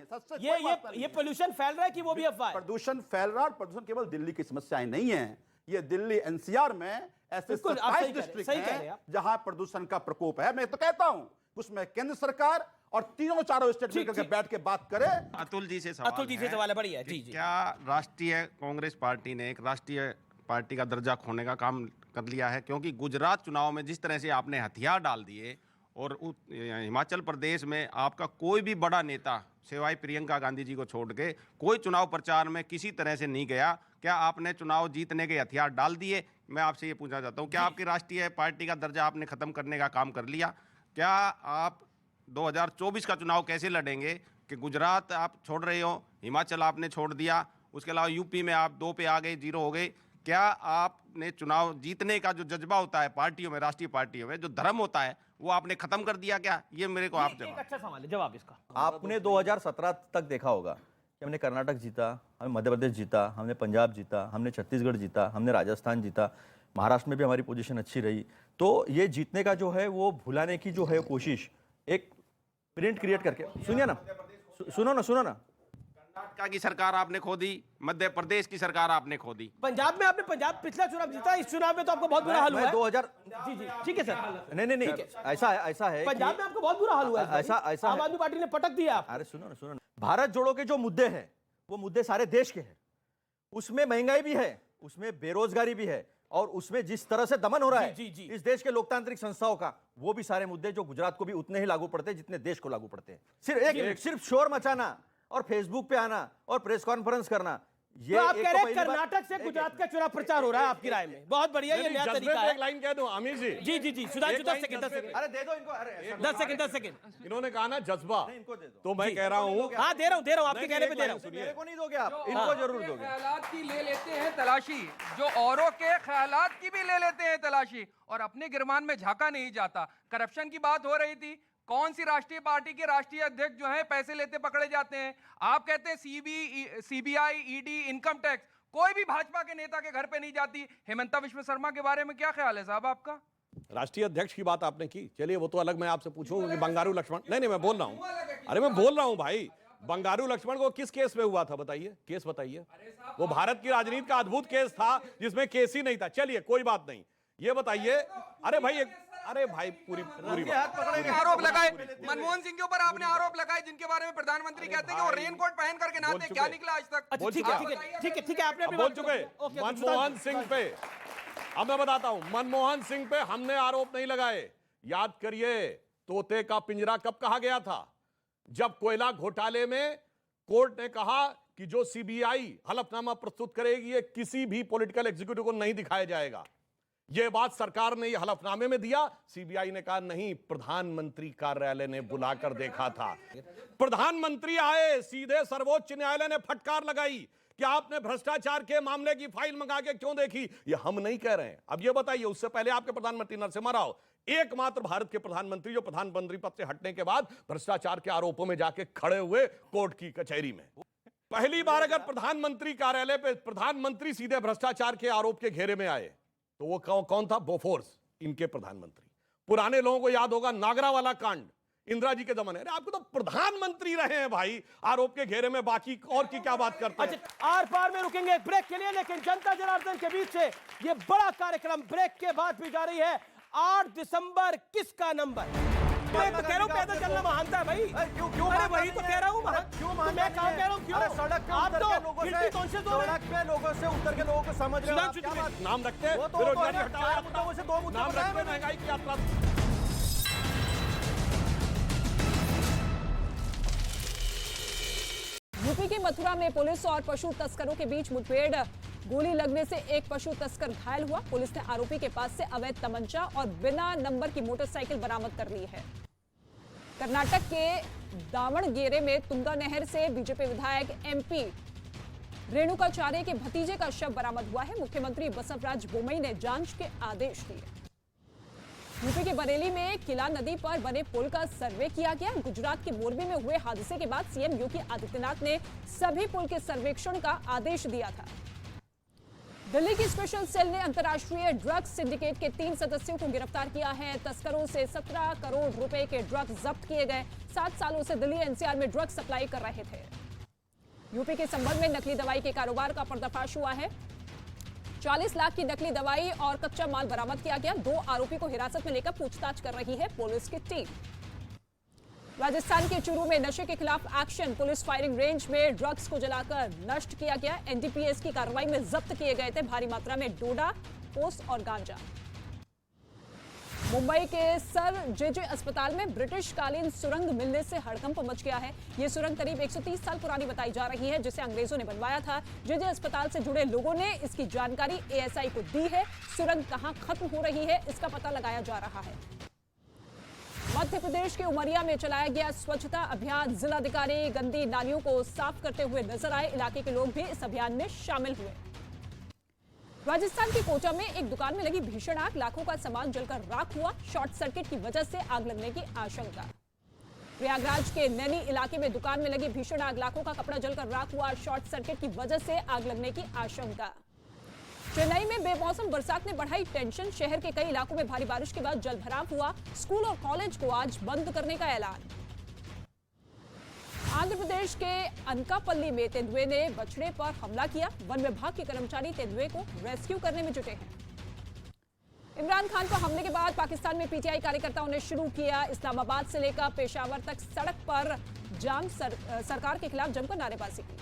ये पोल्यूशन फैल रहा है कि वो भी अफवाह है? प्रदूषण फैल रहा है, और प्रदूषण केवल दिल्ली की समस्याएं नहीं है, ये दिल्ली एनसीआर में ऐसे 27 डिस्ट्रिक्ट हैं जहां प्रदूषण का प्रकोप है। मैं तो कहता हूं उसमें केंद्र सरकार और तीनों चारों स्टेट मिलकर बैठ के बात करे। अतुल जी से सवाल है बढ़िया जी। क्या राष्ट्रीय कांग्रेस पार्टी ने एक राष्ट्रीय पार्टी का दर्जा खोने का काम कर लिया है? क्योंकि गुजरात चुनाव में जिस तरह से आपने हथियार डाल दिए, और हिमाचल प्रदेश में आपका कोई भी बड़ा नेता सिवाय प्रियंका गांधी जी को छोड़ के कोई चुनाव प्रचार में किसी तरह से नहीं गया। क्या आपने चुनाव जीतने के हथियार डाल दिए? मैं आपसे ये पूछना चाहता हूँ, क्या आपकी राष्ट्रीय पार्टी का दर्जा आपने खत्म करने का काम कर लिया? क्या आप 2024 का चुनाव कैसे लड़ेंगे कि गुजरात आप छोड़ रहे हो, हिमाचल आपने छोड़ दिया, उसके अलावा यूपी में आप 2 पे आ गए, 0 हो गए। क्या आपने चुनाव जीतने का जो जज्बा होता है पार्टियों में, राष्ट्रीय पार्टियों में जो धर्म होता है, वो आपने खत्म कर दिया क्या? ये मेरे को आप एक अच्छा सवाल है, जवाब इसका। आपने 2017 तक देखा होगा कि हमने कर्नाटक जीता, हमने मध्य प्रदेश जीता, हमने पंजाब जीता, हमने छत्तीसगढ़ जीता, हमने राजस्थान जीता, महाराष्ट्र में भी हमारी पोजीशन अच्छी रही। तो ये जीतने का जो है वो भुलाने की जो है कोशिश, एक प्रिंट क्रिएट करके, सुनिए ना, सुनो ना, कर्नाटक की सरकार आपने खो दी, मध्य प्रदेश की सरकार आपने खो दी, पंजाब में आपने पिछला चुनाव जीता, इस चुनाव में तो आपको बहुत बुरा हाल हुआ है। 2000 जी ठीक है सर। नहीं, ऐसा है पंजाब में आपको बहुत बुरा हाल हुआ है। ऐसा आम आदमी पार्टी ने पटक दिया। अरे सुनो ना, भारत जोड़ो के जो मुद्दे हैं वो मुद्दे सारे देश के हैं। उसमें महंगाई भी है, उसमें बेरोजगारी भी है, और उसमें जिस तरह से दमन हो रहा है इस देश के लोकतांत्रिक संस्थाओं का, वो भी सारे मुद्दे जो गुजरात को भी उतने ही लागू पड़ते हैं जितने देश को लागू पड़ते हैं। सिर्फ शोर मचाना और फेसबुक पे आना और प्रेस कॉन्फ्रेंस करना, ये तो आप कह रहे हैं कर्नाटक से गुजरात का चुनाव प्रचार हो रहा है आपकी राय में? बहुत बढ़िया, ये नया तरीका है। एक लाइन कह दूं आमिर जी। जी सुधांशु 10 सेकंड। अरे दे दो इनको, अरे 10 सेकंड। इन्होंने कहा ना जज्बा, इनको दे दो। तो मैं कह रहा हूँ, हाँ दे रहा हूँ, आपके कहने पे दे रहा हूँ। मेरे को नहीं दोगे आप, इनको जरूर दोगे। ख्यालात की ले लेते हैं तलाशी, जो औरों के ख्यालात की भी ले लेते हैं तलाशी, और अपने गिरमान में झांका नहीं जाता। करप्शन की बात हो रही थी, कौन सी राष्ट्रीय पार्टी के राष्ट्रीय अध्यक्ष जो है पैसे लेते पकड़े जाते हैं? आप कहते हैं सीबीआई, ईडी, इनकम टैक्स, कोई भी भाजपा के नेता के घर पे नहीं जाती। हेमंता विश्व शर्मा के बारे में क्या ख्याल है साहब आपका? राष्ट्रीय अध्यक्ष की बात आपने की, चलिए वो तो अलग, मैं आपसे पूछूं कि बंगारू लक्ष्मण, नहीं मैं बोल रहा हूं, अरे मैं बोल रहा हूं भाई, बंगारू लक्ष्मण को किस केस में हुआ था बताइए, केस बताइए। वो भारत की राजनीति का अद्भुत केस था जिसमें केस ही नहीं था। चलिए कोई बात नहीं, ये बताइए। अरे भाई पूरी आरोप लगाए मनमोहन सिंह के ऊपर, आपने आरोप लगाए जिनके बारे में प्रधानमंत्री कहते हैं कि वो रेनकोट पहन करके नहाते, क्या निकला आज तक? ठीक है, आपने बोल चुके मनमोहन सिंह पे। अब मैं बताता हूं, मनमोहन सिंह पे हमने आरोप नहीं लगाए। याद करिए, तोते का पिंजरा कब कहा गया था? जब कोयला घोटाले में कोर्ट ने कहा कि जो सीबीआई हलफनामा प्रस्तुत करेगी ये किसी भी पॉलिटिकल एग्जीक्यूटिव को नहीं दिखाया जाएगा। यह बात सरकार ने यह हलफनामे में दिया। सीबीआई ने कहा नहीं, प्रधानमंत्री कार्यालय ने बुलाकर देखा था। प्रधानमंत्री आए, सीधे सर्वोच्च न्यायालय ने फटकार लगाई कि आपने भ्रष्टाचार के मामले की फाइल मंगा के क्यों देखी। ये हम नहीं कह रहे हैं। अब ये बताइए, उससे पहले आपके प्रधानमंत्री नरसिम्हा राव एकमात्र भारत के प्रधानमंत्री जो प्रधानमंत्री पद से हटने के बाद भ्रष्टाचार के आरोपों में जाके खड़े हुए कोर्ट की कचहरी में। पहली बार अगर प्रधानमंत्री कार्यालय पे प्रधानमंत्री सीधे भ्रष्टाचार के आरोप के घेरे में आए तो वो कौन था? बोफोर्स, इनके प्रधानमंत्री। पुराने लोगों को याद होगा नागरा वाला कांड, इंदिरा जी के जमाने। अरे आपको तो प्रधानमंत्री रहे हैं भाई आरोप के घेरे में, बाकी और की क्या बात करते हैं। आर पार में रुकेंगे एक ब्रेक के लिए, लेकिन जनता जनार्दन के बीच से ये बड़ा कार्यक्रम ब्रेक के बाद भी जारी है। 8 दिसंबर किसका नंबर? मैं तो कह रहा हूं पैदल चलना महानता है भाई। क्यों अरे वही तो कह रहा हूं, क्यों मैं काम कह रहा हूं, क्यों सड़क पे आप उतर तो के लोगों से, सड़क पे लोगों से उतर के लोगों को समझ रहे हो आप क्या बात? नाम रखते हैं, बेरोजगारी हटाओ, से 2 मुद्दे नाम रखते हैं, महंगाई की यात्रा। यूपी की मथुरा में पुलिस और पशु तस्करों के बीच मुठभेड़, गोली लगने से एक पशु तस्कर घायल हुआ। पुलिस ने आरोपी के पास से अवैध तमंचा और बिना नंबर की मोटरसाइकिल बरामद कर ली है। कर्नाटक के दावणगेरे में तुंगा नहर से बीजेपी विधायक एमपी रेणुकाचार्य के भतीजे का शव बरामद हुआ है। मुख्यमंत्री बसवराज बोम्मई ने जांच के आदेश दिए। यूपी के बरेली में किला नदी पर बने पुल का सर्वे किया गया। गुजरात के मोरबी में हुए हादसे के बाद सीएम योगी आदित्यनाथ ने सभी पुल के सर्वेक्षण का आदेश दिया था। दिल्ली की स्पेशल सेल ने अंतर्राष्ट्रीय ड्रग्स सिंडिकेट के 3 सदस्यों को गिरफ्तार किया है। तस्करों से 17 करोड़ रुपए के ड्रग्स जब्त किए गए। 7 सालों से दिल्ली एनसीआर में ड्रग्स सप्लाई कर रहे थे। यूपी के संभल में नकली दवाई के कारोबार का पर्दाफाश हुआ है। 40 लाख की नकली दवाई और कच्चा माल बरामद किया गया। 2 आरोपी को हिरासत में लेकर पूछताछ कर रही है पुलिस की टीम। राजस्थान के चूरू में नशे के खिलाफ एक्शन, पुलिस फायरिंग रेंज में ड्रग्स को जलाकर नष्ट किया गया। एनडीपीएस की कार्रवाई में जब्त किए गए थे भारी मात्रा में डोडा, पोस्ट और गांजा। मुंबई के सर जेजे अस्पताल में ब्रिटिश कालीन सुरंग मिलने से हड़कंप मच गया है। यह सुरंग करीब 130 साल पुरानी बताई जा रही है, जिसे अंग्रेजों ने बनवाया था। जेजे अस्पताल से जुड़े लोगों ने इसकी जानकारी एएसआई को दी है। सुरंग कहां खत्म हो रही है, इसका पता लगाया जा रहा है। मध्य प्रदेश के उमरिया में चलाया गया स्वच्छता अभियान। जिलाधिकारी गंदी नालियों को साफ करते हुए नजर आए। इलाके के लोग भी इस अभियान में शामिल हुए। राजस्थान के कोटा में एक दुकान में लगी भीषण आग, लाखों का सामान जलकर राख हुआ। शॉर्ट सर्किट की वजह से आग लगने की आशंका। प्रयागराज के नैनी इलाके में दुकान में लगी भीषण आग, लाखों का कपड़ा जलकर राख हुआ। शॉर्ट सर्किट की वजह से आग लगने की आशंका। चेन्नई में बेमौसम बरसात ने बढ़ाई टेंशन। शहर के कई इलाकों में भारी बारिश के बाद जलभराव हुआ। स्कूल और कॉलेज को आज बंद करने का ऐलान। आंध्र प्रदेश के अनकापल्ली में तेंदुए ने बछड़े पर हमला किया। वन विभाग के कर्मचारी तेंदुए को रेस्क्यू करने में जुटे हैं। इमरान खान पर हमले के बाद पाकिस्तान में पीटीआई कार्यकर्ताओं ने शुरू किया इस्लामाबाद से लेकर पेशावर तक सड़क पर जाम। सरकार के खिलाफ जमकर नारेबाजी की।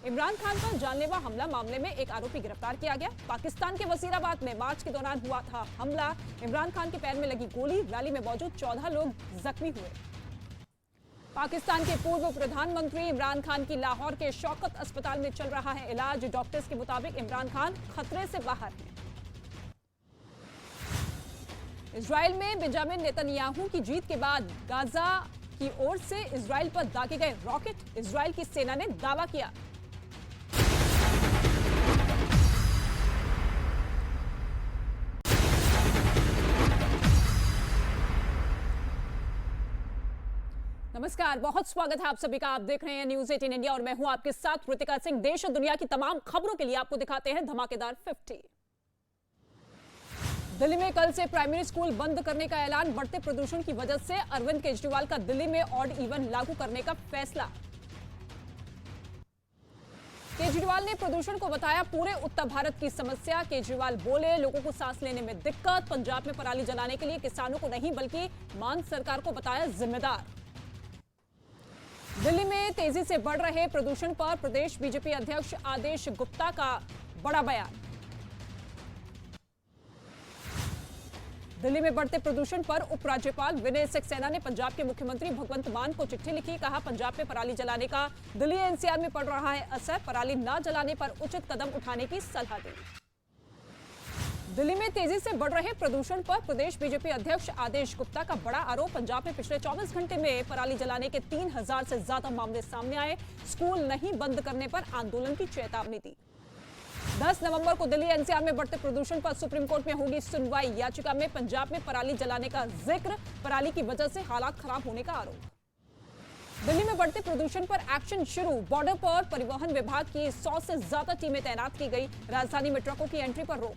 इमरान खान पर जानलेवा हमला मामले में एक आरोपी गिरफ्तार किया गया। पाकिस्तान के वजीराबाद में मार्च के दौरान हुआ था हमला। इमरान खान के पैर में लगी गोली, रैली में मौजूद 14 लोग जख्मी हुए। पाकिस्तान के पूर्व प्रधानमंत्री इमरान खान की लाहौर के शौकत अस्पताल में चल रहा है इलाज। डॉक्टर्स के मुताबिक इमरान खान खतरे से बाहर हैं। इजराइल में बेंजामिन नेतन्याहू की जीत के बाद गाजा की ओर से इजराइल पर दागे गए रॉकेट, इजराइल की सेना ने दावा किया। नमस्कार, बहुत स्वागत है आप सभी का। आप देख रहे हैं न्यूज 18 इंडिया और मैं हूं आपके साथ ऋतिका सिंह। देश और दुनिया की तमाम खबरों के लिए आपको दिखाते हैं धमाकेदार 50। दिल्ली में कल से प्राइमरी स्कूल बंद करने का ऐलान। बढ़ते प्रदूषण की वजह से अरविंद केजरीवाल का दिल्ली में ऑड इवन लागू करने का फैसला। केजरीवाल ने प्रदूषण को बताया पूरे उत्तर भारत की समस्या। केजरीवाल बोले लोगों को सांस लेने में दिक्कत। पंजाब में पराली जलाने के लिए किसानों को नहीं बल्कि मान सरकार को बताया जिम्मेदार। दिल्ली में तेजी से बढ़ रहे प्रदूषण पर प्रदेश बीजेपी अध्यक्ष आदेश गुप्ता का बड़ा बयान। दिल्ली में बढ़ते प्रदूषण पर उपराज्यपाल विनय सक्सेना ने पंजाब के मुख्यमंत्री भगवंत मान को चिट्ठी लिखी। कहा पंजाब में पराली जलाने का दिल्ली एनसीआर में पड़ रहा है असर। पराली न जलाने पर उचित कदम उठाने की सलाह दी। दिल्ली में तेजी से बढ़ रहे प्रदूषण पर प्रदेश बीजेपी अध्यक्ष आदेश गुप्ता का बड़ा आरोप। पंजाब में पिछले 24 घंटे में पराली जलाने के 3000 से ज्यादा मामले सामने आए। स्कूल नहीं बंद करने पर आंदोलन की चेतावनी दी। 10 नवंबर को दिल्ली एनसीआर में बढ़ते प्रदूषण पर सुप्रीम कोर्ट में होगी सुनवाई। याचिका में पंजाब में पराली जलाने का जिक्र, पराली की वजह से हालात खराब होने का आरोप। दिल्ली में बढ़ते प्रदूषण पर एक्शन शुरू। बॉर्डर पर परिवहन विभाग की 100 से ज्यादा टीमें तैनात की गई। राजधानी में ट्रकों की एंट्री पर रोक।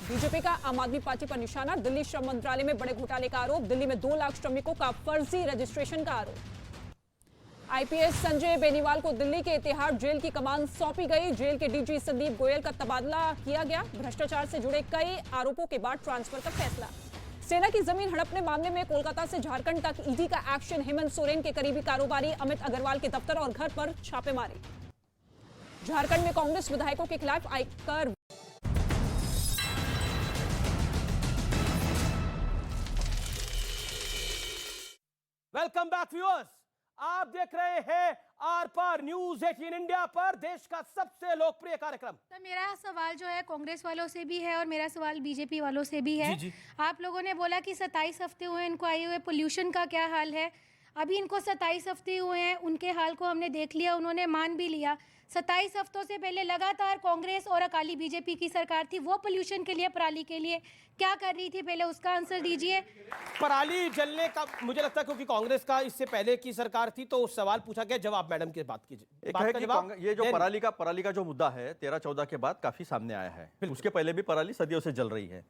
बीजेपी का आम आदमी पार्टी पर निशाना। दिल्ली श्रम मंत्रालय में बड़े घोटाले का आरोप। दिल्ली में 2 लाख श्रमिकों का फर्जी रजिस्ट्रेशन का आरोप। आईपीएस संजय बेनीवाल को दिल्ली के तिहाड़ जेल की कमान सौंपी गई। जेल के डीजी संदीप गोयल का तबादला किया गया। भ्रष्टाचार से जुड़े कई आरोपों के बाद ट्रांसफर का फैसला। सेना की जमीन हड़पने मामले में कोलकाता से झारखंड तक ईडी का एक्शन। हेमंत सोरेन के करीबी कारोबारी अमित अग्रवाल के दफ्तर और घर पर छापेमारी। झारखंड में कांग्रेस विधायकों के खिलाफ आयकर वेलकम बैक व्यूअर्स, आप देख रहे हैं आर पार न्यूज 18 इंडिया पर, देश का सबसे लोकप्रिय कार्यक्रम। तो मेरा सवाल जो है कांग्रेस वालों से भी है और मेरा सवाल बीजेपी वालों से भी है। जी। आप लोगों ने बोला कि 27 हफ्ते हुए इनको आए हुए, पोल्यूशन का क्या हाल है? अभी इनको 27 हफ्ते हुए हैं, उनके हाल को हमने देख लिया, उन्होंने मान भी लिया। 27 हफ्तों से पहले लगातार कांग्रेस और अकाली बीजेपी की सरकार थी, वो पोल्यूशन के लिए, पराली के लिए क्या कर रही थी? पहले उसका आंसर दीजिए। पराली जलने का मुझे लगता है क्योंकि कांग्रेस का इससे पहले की सरकार थी तो सवाल पूछा गया, जवाब मैडम की बात कीजिए। एक है कि ये जो पराली का जो मुद्दा है 13-14 के बाद काफी सामने आया है। उसके पहले भी पराली सदियों से जल रही है।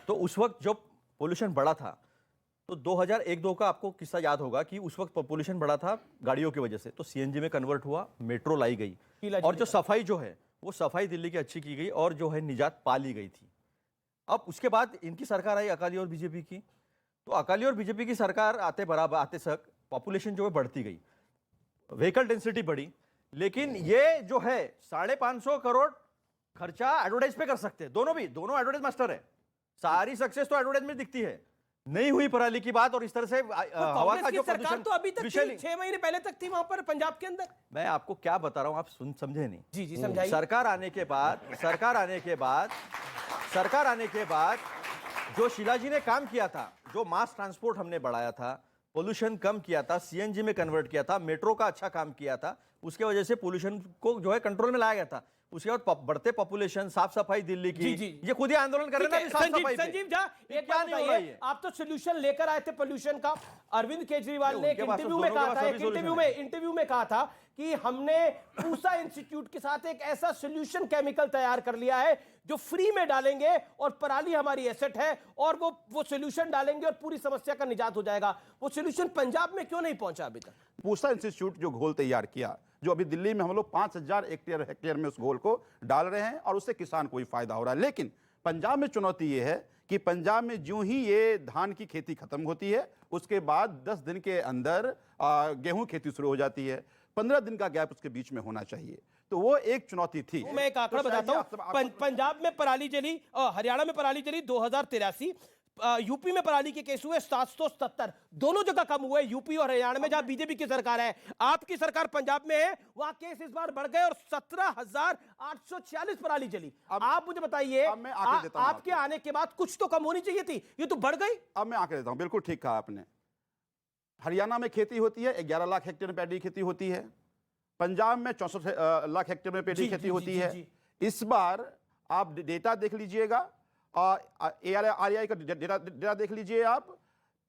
तो उस वक्त जब पोल्यूशन बढ़ा था तो 2001-2 का आपको किस्सा याद होगा कि उस वक्त पोल्यूशन बढ़ा था गाड़ियों की वजह से, तो सीएनजी में कन्वर्ट हुआ, मेट्रो लाई गई और जो सफाई जो है वो सफाई दिल्ली की अच्छी की गई और जो है निजात पा ली गई थी। अब उसके बाद इनकी सरकार आई अकाली और बीजेपी की, तो अकाली और बीजेपी की सरकार आते सक पॉपुलेशन जो है बढ़ती गई, व्हीकल डेंसिटी बढ़ी, लेकिन ये जो है 550 करोड़ खर्चा एडवर्टाइज पे कर सकते हैं। दोनों एडवर्टाइज मास्टर है, सारी सक्सेस तो एडवर्टाइज में दिखती है। नहीं हुई पराली की बात और इस तरह से हवा का जो सरकार तो अभी तक 6 महीने पहले तक थी वहां पर पंजाब के अंदर। मैं आपको क्या बता रहा हूं, आप समझे नहीं। जी समझाइए। सरकार आने के बाद जो शिलाजी ने काम किया था, जो मास ट्रांसपोर्ट हमने बढ़ाया था, पोल्यूशन कम किया था, सीएनजी में कन्वर्ट किया था, मेट्रो का अच्छा काम किया था, उसके वजह से पोल्यूशन को जो है कंट्रोल में लाया गया था। उसके बाद बढ़ते पॉपुलेशन, साफ सफाई दिल्ली की, ये खुद ही आंदोलन कर रहे हैं ना साफ सफाई पे। संजीव झा, एक बात बताइए, आप तो सोल्यूशन लेकर आए थे पोल्यूशन का। अरविंद केजरीवाल ने एक इंटरव्यू में कहा था कि हमने पूसा इंस्टीट्यूट के साथ एक ऐसा सोल्यूशन केमिकल तैयार कर लिया है जो फ्री में डालेंगे और पराली हमारी एसेट है और वो सोल्यूशन डालेंगे और पूरी समस्या का निजात हो जाएगा। वो सोल्यूशन पंजाब में क्यों नहीं पहुंचा अभी तक? पूसा इंस्टीट्यूट जो घोल तैयार किया, जो अभी दिल्ली में हम लोग 5000 हेक्टेयर में उस घोल को डाल रहे हैं और उससे किसान को भी फायदा हो रहा है। लेकिन पंजाब में चुनौती ये है कि पंजाब में जो ही ये धान की खेती खत्म होती है उसके बाद 10 दिन के अंदर गेहूं खेती शुरू हो जाती है। 15 दिन का गैप उसके बीच में होना चाहिए, तो वो एक चुनौती थी। मैं एक आंकड़ा बताता हूं, पंजाब में पराली जली, हरियाणा में पराली जली 2083, यूपी में पराली के केस हुए 777, दोनों जगह कम हुए, यूपी और हरियाणा में जहां बीजेपी की सरकार है। आपकी सरकार पंजाब में है, वहां केस इस बार बढ़ गए और 17,846 पराली जली। आप मुझे बताइए, आपके आने के बाद कुछ तो कम होनी चाहिए थी, ये तो बढ़ गई। अब मैं आके देता हूं, बिल्कुल ठीक कहा आपने। हरियाणा में खेती होती है 11 लाख हेक्टेयर में पैडी खेती होती है, पंजाब में 64 लाख हेक्टेयर में पैडी खेती होती है। इस बार आप डेटा देख लीजिएगा, ARI का डेटा देख लीजिए आप,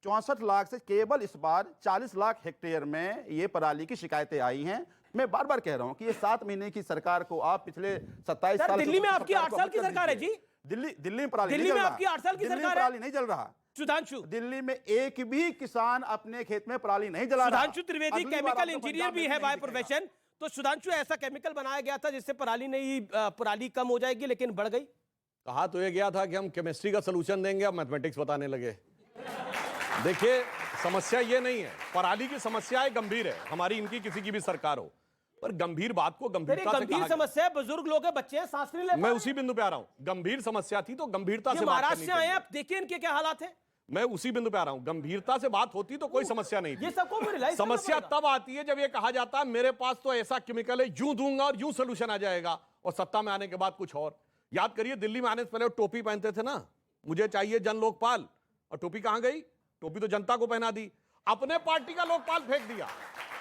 64 लाख से केवल इस बार 40 लाख हेक्टेयर में ये पराली की शिकायतें आई हैं। मैं बार बार कह रहा हूं कि ये 7 महीने की सरकार को आप पिछले 27 साल, दिल्ली में आपकी 8 साल की सरकार है जी। दिल्ली में पराली दिल्ली में आपकी 8 साल की सरकार है, पराली नहीं जल रहा। सुधांशु, दिल्ली में एक भी किसान अपने खेत में पराली नहीं जला रहा। सुधांशु त्रिवेदी केमिकल इंजीनियर भी है बाय प्रोफेशन, तो सुधांशु ऐसा केमिकल बनाया गया था जिससे पराली कम हो जाएगी लेकिन बढ़ गई। कहा तो ये गया था कि हम केमिस्ट्री का सलूशन देंगे, अब मैथमेटिक्स बताने लगे। देखिए, समस्या ये नहीं है, पराली की समस्या गंभीर है, हमारी इनकी किसी की भी सरकार हो, पर गंभीर बात को गंभीरता से गंभीर समस्या, बुजुर्ग लोग हैं, बच्चे हैं, सांस नहीं ले। मैं उसी बिंदु पे आ रहा हूं, गंभीर समस्या थी तो गंभीरता से। महाराष्ट्र से आए, आप देखिए इनके क्या हालात है। मैं उसी बिंदु पे आ रहा हूं, गंभीरता से बात होती तो कोई समस्या नहीं थी। ये सबको समस्या तब आती है जब ये कहा जाता है मेरे पास तो ऐसा केमिकल है, यूं दूंगा और यूं सोल्यूशन आ जाएगा, और सत्ता में आने के बाद कुछ और। याद करिए, दिल्ली में आने से पहले वो टोपी पहनते थे ना, मुझे चाहिए जन लोकपाल, और टोपी कहां गई? टोपी तो जनता को पहना दी, अपने पार्टी का लोकपाल फेंक दिया।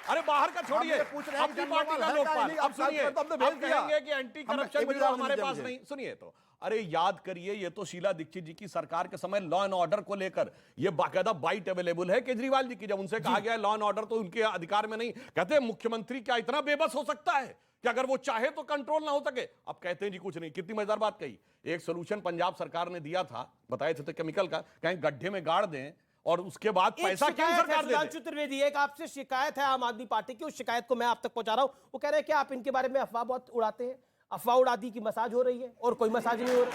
अरे बाहर का छोड़िए, अपनी पार्टी का लोकपाल। अब सुनिए, अब कहेंगे कि एंटी करप्शन ब्यूरो हमारे पास नहीं। सुनिए तो, अरे याद करिए, ये तो शीला दीक्षित जी की सरकार के समय लॉ एंड ऑर्डर को लेकर ये बाकायदा बाइट अवेलेबल है केजरीवाल जी की। जब उनसे कहा गया लॉ एंड ऑर्डर तो उनके अधिकार में नहीं, कहते हैं मुख्यमंत्री क्या इतना बेबस हो सकता है कि अगर वो चाहे तो कंट्रोल ना हो सके? अब कहते हैं जी कुछ नहीं। कितनी मजेदार बात कही। एक सोल्यूशन पंजाब सरकार ने दिया था, बताए थे तो केमिकल का, कहीं गड्ढे में गाड़ दें और उसके बाद पैसा क्यों सरकार दे? सुधांशु त्रिवेदी, एक आपसे शिकायत है आम आदमी पार्टी की, उस शिकायत को मैं आप तक पहुंचा रहा हूं। वो कह रहे हैं कि आप इनके बारे में अफवाह बहुत उड़ाते हैं, अफवाह उड़ा दी कि मसाज हो रही है और कोई मसाज नहीं हो रही।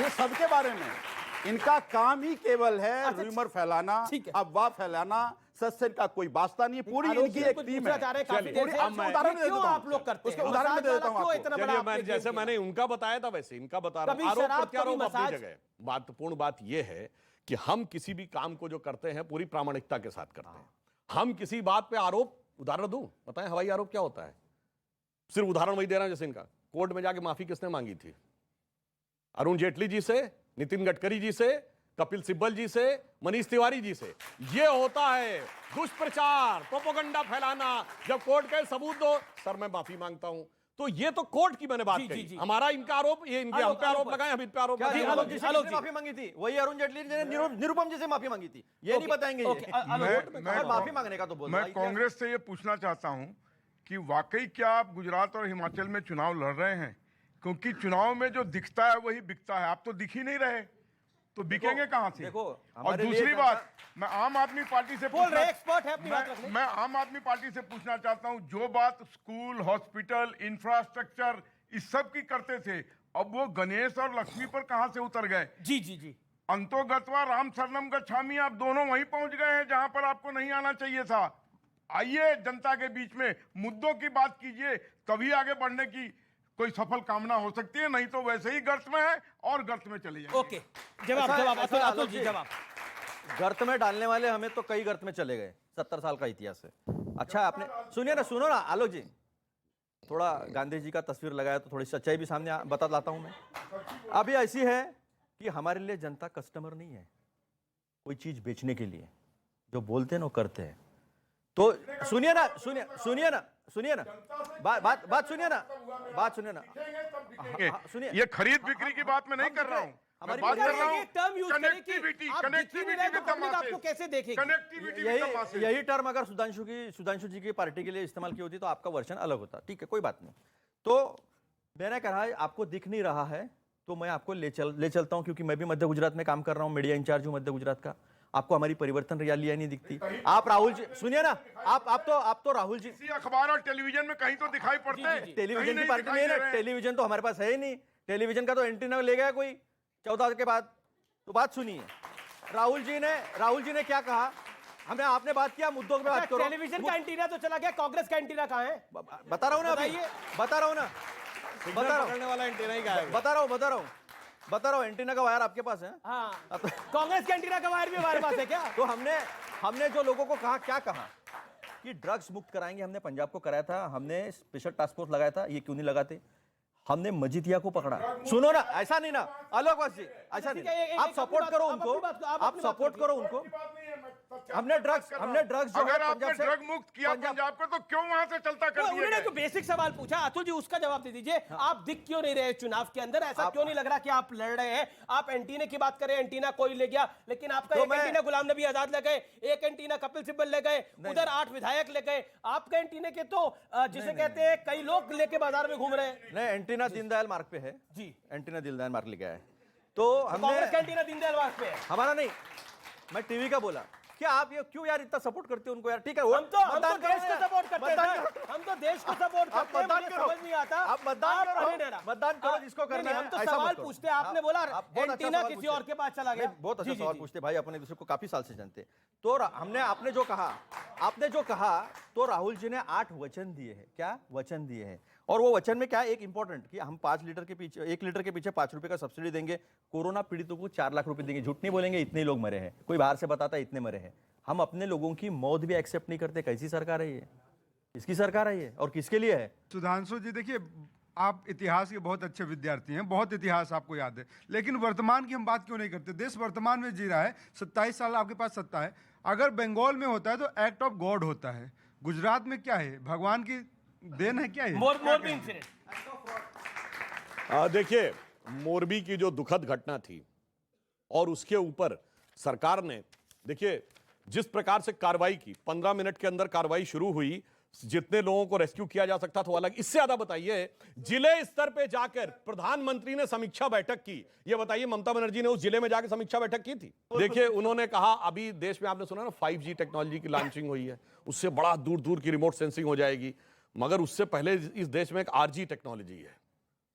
ये सबके बारे में इनका काम ही केवल है रूमर फैलाना, अफवाह फैलाना, सच का कोई वास्ता नहीं। पूरी इनकी एक टीम है। आप लोग करते हैं, उदाहरण दे देता हूं। जैसे मैंने उनका बताया था वैसे इनका बता रहा हूं। आरोप प्रत्यारोप अपनी जगह। महत्वपूर्ण बात यह है कि हम किसी भी काम को जो करते हैं पूरी प्रामाणिकता के साथ करते हैं। हम किसी बात पे आरोप, उदाहरण दूं, बताएं हवाई आरोप क्या होता है? सिर्फ उदाहरण वही दे रहा हूं। जैसे इनका कोर्ट में जाके माफी किसने मांगी थी? अरुण जेटली जी से, नितिन गडकरी जी से, कपिल सिब्बल जी से, मनीष तिवारी जी से। ये होता है दुष्प्रचार, प्रोपेगेंडा फैलाना। जब कोर्ट कहे सबूत दो, सर मैं माफी मांगता हूं, तो ये तो कोर्ट की मैंने बात कही। हमारा इनका आरोप, ये इनके हम पे आरोप लगाए, हम इन पे आरोप लगाए। माफी मांगी थी वही अरुण जेटली ने निरुपम जी से माफी मांगी थी, ये नहीं बताएंगे। माफी मांगने का तो बोल मैं कांग्रेस से ये पूछना चाहता हूं कि वाकई क्या आप गुजरात और हिमाचल में चुनाव लड़ रहे हैं? क्योंकि चुनाव में जो दिखता है वही बिकता है। आप तो दिख ही नहीं रहे, तो बिकेंगे कहां से? और दूसरी बात, मैं आम आदमी पार्टी से मैं आम आदमी पार्टी से पूछना चाहता हूं, जो बात स्कूल, हॉस्पिटल, इंफ्रास्ट्रक्चर इस सब की करते थे, अब वो गणेश और लक्ष्मी पर कहां से उतर गए? जी। अंतोगत्वा राम शरणम गच्छामि, आप दोनों वहीं पहुंच गए हैं जहां पर आपको नहीं आना चाहिए था। आइए जनता के बीच में मुद्दों की बात कीजिए, तभी आगे बढ़ने की कोई सफल कामना हो सकती है, नहीं तो वैसे ही गर्त में है और गर्त में चले जाएंगे। ओके, जवाब जी, जवाब। गर्त में डालने वाले हमें तो कई गर्त में चले गए, 70 साल का इतिहास है। अच्छा आपने सुनो ना आलोक जी, थोड़ा गांधी जी का तस्वीर लगाया तो थोड़ी सच्चाई भी सामने बता लाता हूं मैं। अभी ऐसी है कि हमारे लिए जनता कस्टमर नहीं है कोई चीज बेचने के लिए, जो बोलते हैं ना करते हैं। तो सुनिए ना बात सुनिए ना सुनिए। ये खरीद बिक्री की बात मैं नहीं कर रहा हूँ, मैं बात कर रहा हूँ कनेक्टिविटी आपको कैसे देखेंगे? यही टर्म अगर सुधांशु जी की पार्टी के लिए इस्तेमाल की होती तो आपका वर्जन अलग होता। ठीक है, कोई बात नहीं। तो मैंने कहा आपको दिख नहीं रहा है तो मैं आपको ले चलता हूं, क्योंकि मैं भी मध्य गुजरात में काम कर रहा हूं, मीडिया इंचार्ज हूं मध्य गुजरात का। आपको हमारी परिवर्तन रैलियां नहीं दिखती। आप राहुल जी सुनिए ना, आप तो राहुल जी अखबार और टेलीविजन में कहीं तो दिखाई पड़ते हैं। टेलीविजन की पार्टी नहीं है ना, टेलीविजन तो हमारे पास है ही नहीं। टेलीविजन का तो एंटीना ले गया कोई 14 के बाद। तो बात सुनिए, राहुल जी ने क्या कहा, आपने बात किया मुद्दों पे बात करो। टेलीविजन का एंटीना तो चला गया, कांग्रेस का एंटीना कहां है? बता रहा हूं ना, बता रहा हूं एंटीना का वायर आपके पास है। हाँ, कांग्रेस के एंटीना का वायर भी हमारे पास है क्या? तो हमने जो लोगों को क्या कहा कि ड्रग्स मुक्त कराएंगे, हमने पंजाब को कराया था, हमने स्पेशल टास्क फोर्स लगाया था, ये क्यों नहीं लगाते? हमने मजीठिया को पकड़ा। सुनो ना, ऐसा नहीं ना आलोक जी, ऐसा नहीं। आप सपोर्ट करो उनको, हमने ड्रग्स अगर आपने ड्रग मुक्त किया पंजाब को, तो क्यों वहां से चलता कर दिया? उन्होंने तो बेसिक सवाल पूछा अतुल जी, उसका जवाब दे दीजिए। आप दिख क्यों नहीं रहे चुनाव के अंदर? ऐसा क्यों नहीं लग रहा कि आप लड़ रहे हैं? आप एंटीना की बात करें, एंटीना कोई ले गया, लेकिन आपका एक एंटीना गुलाम नबी आजाद ले गए, एक एंटीना कपिल सिब्बल ले गए, उधर 8 विधायक ले गए। आपका एंटीना के तो जिसे कहते हैं कई लोग लेके बाजार में घूम रहे हैं। नहीं, एंटीना दीनदयाल मार्ग पे है जी, एंटीना दीनदयाल मार्ग लिखा है। तो हमने एंटीना दीनदयाल मार्ग पे है, हमारा नहीं। मैं टीवी का बोला क्या आप ये क्यों यार इतना सपोर्ट करते हो उनको यार? ठीक है, हम तो देश को सपोर्ट करते हैं, हम तो देश को सपोर्ट करते हैं। मुझे समझ नहीं आता, आप मतदान करो जिसको करना है। हम तो सवाल पूछते हैं, आपने बोला एंटीना किसी और के पास चला गया। बहुत अच्छा सवाल पूछते भाई, अपने दूसरे को काफी साल से जानते। तो आपने जो कहा तो राहुल जी ने 8 वचन दिए हैं। क्या वचन दिए हैं? और वो वचन में क्या एक इंपॉर्टेंट कि हम 1 लीटर के पीछे 5 रुपए का सब्सिडी देंगे, कोरोना पीड़ितों को 4 लाख रुपए देंगे। झूठ नहीं बोलेंगे, इतने लोग मरे हैं, कोई बाहर से बताता है इतने मरे हैं। हम अपने लोगों की मौत भी एक्सेप्ट नहीं करते। कैसी सरकार है ये? इसकी सरकार है ये, और किसके लिए है? सुधांशु जी देखिए, आप इतिहास के बहुत अच्छे विद्यार्थी हैं, बहुत इतिहास आपको याद है, लेकिन वर्तमान की हम बात क्यों नहीं करते? देश वर्तमान में जी रहा है, 27 साल आपके पास सत्ता है। अगर बंगाल में होता है तो एक्ट ऑफ गॉड होता है, गुजरात में क्या है? भगवान की देन है क्या है? देखिए, मोरबी की जो दुखद घटना थी और उसके ऊपर सरकार ने, देखिए जिस प्रकार से कार्रवाई की, 15 मिनट के अंदर कार्रवाई शुरू हुई, जितने लोगों को रेस्क्यू किया जा सकता था वो अलग। इससे ज्यादा बताइए, जिले स्तर पे जाकर प्रधानमंत्री ने समीक्षा बैठक की। ये बताइए, ममता बनर्जी ने उस जिले में जाकर समीक्षा बैठक की थी? देखिए, उन्होंने कहा अभी देश में, आपने सुना ना 5G टेक्नोलॉजी की लॉन्चिंग हुई है, उससे बड़ा दूर दूर की रिमोट सेंसिंग हो जाएगी, मगर उससे पहले इस देश में एक RG टेक्नोलॉजी है,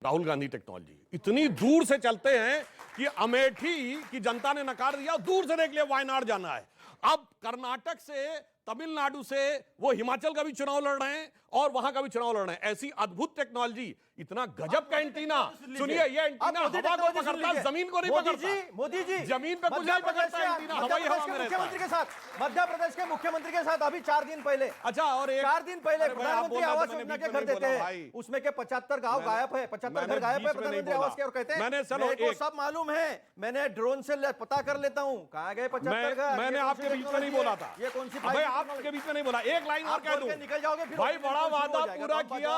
राहुल गांधी टेक्नोलॉजी। इतनी दूर से चलते हैं कि अमेठी की जनता ने नकार दिया, दूर से देख लिया वायनाड जाना है। अब कर्नाटक से, तमिलनाडु से वो हिमाचल का भी चुनाव लड़ रहे हैं और वहां का भी चुनाव लड़ रहे हैं। ऐसी अद्भुत टेक्नोलॉजी, इतना गजब का एंटीना। सुनिए, ये एंटीना हवा को पकड़ता है, जमीन को नहीं पकड़ता। मोदी जी, जमीन पे कुछ नहीं पकड़ता एंटीना, हवाई हवा में रहता है। मुख्यमंत्री के साथ, मध्य प्रदेश के मुख्यमंत्री के साथ अभी 4 दिन पहले, अच्छा, और 4 दिन पहले प्रधानमंत्री आवास योजना के घर देते हैं, उसमें के 75 गांव गायब है, 75 घर गायब है प्रधानमंत्री आवास के, और कहते हैं मेरे को सब मालूम है, मैंने ड्रोन से पता कर लेता हूं कहां गए 75 घर। मैंने आपके बीच में नहीं बोला था, ये कौन सी भाई आपके बीच में नहीं बोला। एक लाइन और कह दूं, निकल जाओगे फिर भाई बड़ा वादा पूरा किया।